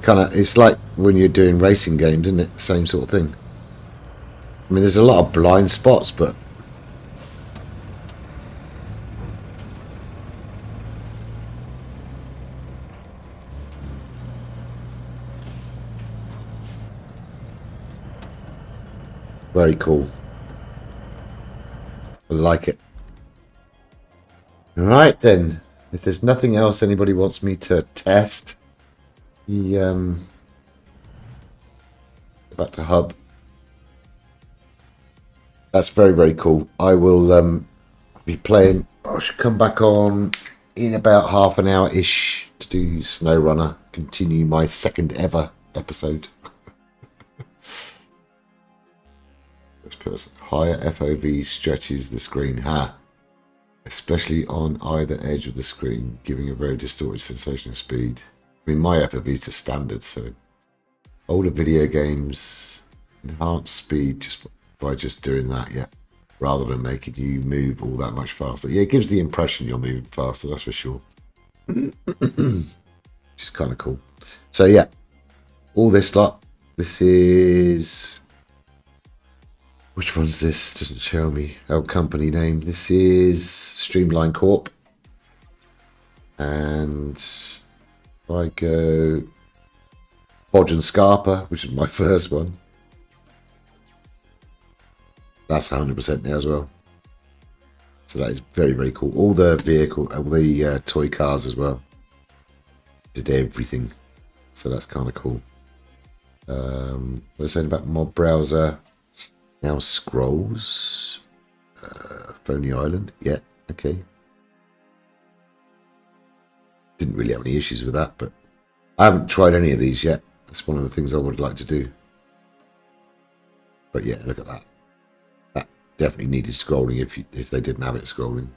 kind of. It's like when you're doing racing games, isn't it? Same sort of thing. I mean, there's a lot of blind spots, but very cool. I like it. Right then. If there's nothing else anybody wants me to test, back to hub. That's very, very cool. I will be playing. I should come back on in about half an hour ish to do SnowRunner. Continue my second ever episode. This person, higher FOV stretches the screen. Especially on either edge of the screen, giving a very distorted sensation of speed. I mean, my FOVs are standard, so older video games enhance speed just by just doing that, yeah, rather than making you move all that much faster. Yeah, it gives the impression you're moving faster, that's for sure. Which is kind of cool. So yeah, all this lot. This is... Which one's this? Doesn't show me. Our company name. This is Streamline Corp. And if I go Bodge and Scarpa, which is my first one. That's 100% now as well. So that is very, very cool. All the toy cars as well. Did everything. So that's kind of cool. What was I saying about Mob Browser? Now scrolls. Phony Island. Yeah, okay. Didn't really have any issues with that, but I haven't tried any of these yet. That's one of the things I would like to do. But yeah, look at that. That definitely needed scrolling if they didn't have it scrolling.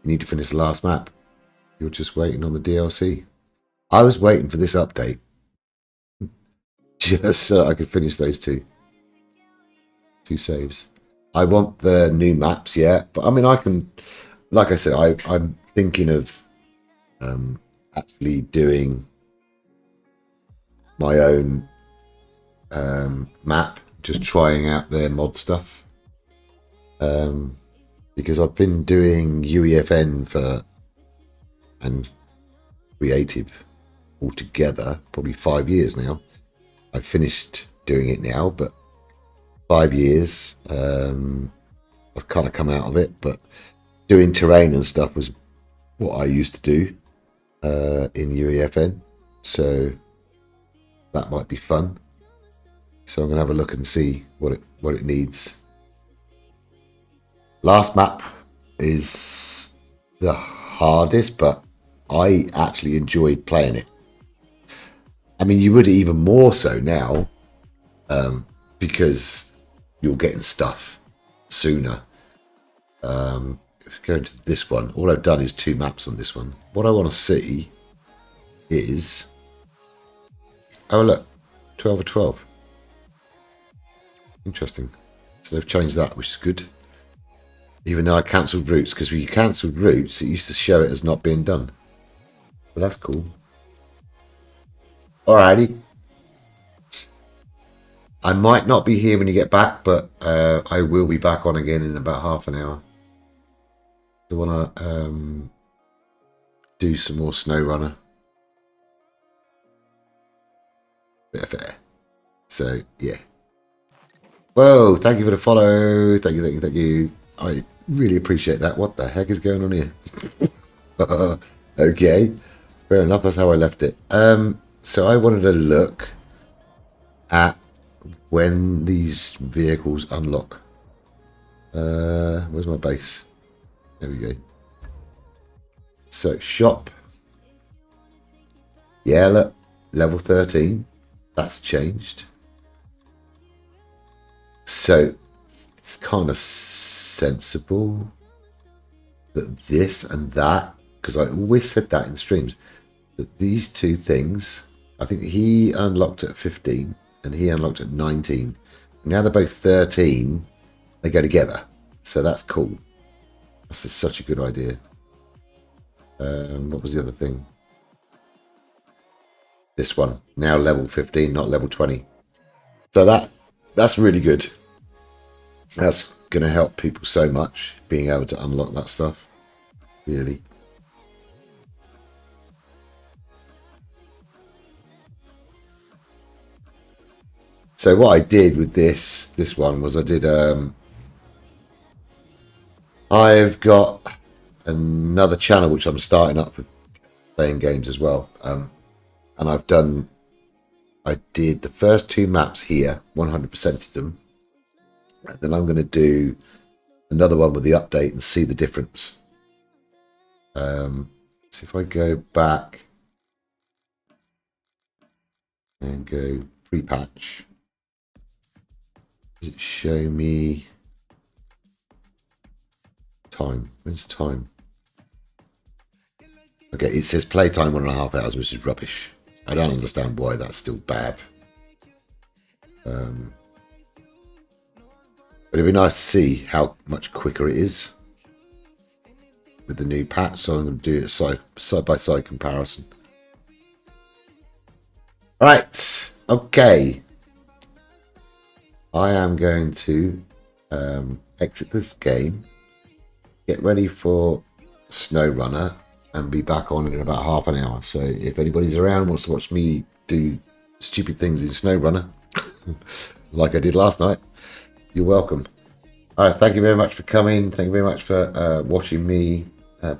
You need to finish the last map. You're just waiting on the DLC. I was waiting for this update. Just so I could finish those two saves. I want the new maps, yeah, but I mean, I can, like I said, I'm thinking of actually doing my own map, just trying out their mod stuff, because I've been doing UEFN and creative altogether probably 5 years now. I've finished doing it now, but 5 years. I've kind of come out of it, but doing terrain and stuff was what I used to do in UEFN, so that might be fun. So I'm gonna have a look and see what it needs. Last map is the hardest, but I actually enjoyed playing it. I mean, you would even more so now, because you're getting stuff sooner. Going to this one, all I've done is 2 maps on this one. What I want to see is, oh look, 12 or 12. Interesting. So they've changed that, which is good. Even though I cancelled routes, because when you cancelled routes, it used to show it as not being done. But that's cool. Alrighty. I might not be here when you get back, but I will be back on again in about half an hour. I want to do some more SnowRunner. Bit of fair. So yeah. Whoa! Thank you for the follow. Thank you. I really appreciate that. What the heck is going on here? Okay, fair enough. That's how I left it. So I wanted to look at when these vehicles unlock. Where's my base? There we go. So shop. Yeah, look, level 13. That's changed. So it's kind of sensible that this and that, because I always said that in streams, that these two things, I think he unlocked at 15 and he unlocked at 19. Now they're both 13. They go together. So that's cool. That's just such a good idea. What was the other thing? This one. Now level 15, not level 20. So that's really good. That's going to help people so much, being able to unlock that stuff. Really. So what I did with this one was I did I've got another channel which I'm starting up for playing games as well, and I did the first two maps here, 100%ed them, and then I'm going to do another one with the update and see the difference. So if I go back and go pre-patch, does it show me time? When's time? Okay, it says playtime 1.5 hours, which is rubbish. I don't understand why that's still bad. But it'd be nice to see how much quicker it is with the new patch. So I'm going to do a side by side comparison. Right, okay. I am going to exit this game, get ready for SnowRunner, and be back on in about half an hour. So if anybody's around and wants to watch me do stupid things in SnowRunner, like I did last night, you're welcome. All right, thank you very much for coming. Thank you very much for watching me,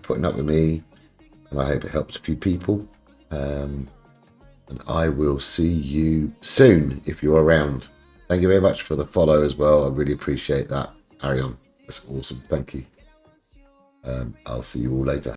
putting up with me, and I hope it helps a few people. And I will see you soon if you're around. Thank you very much for the follow as well. I really appreciate that, Arion. That's awesome. Thank you. I'll see you all later.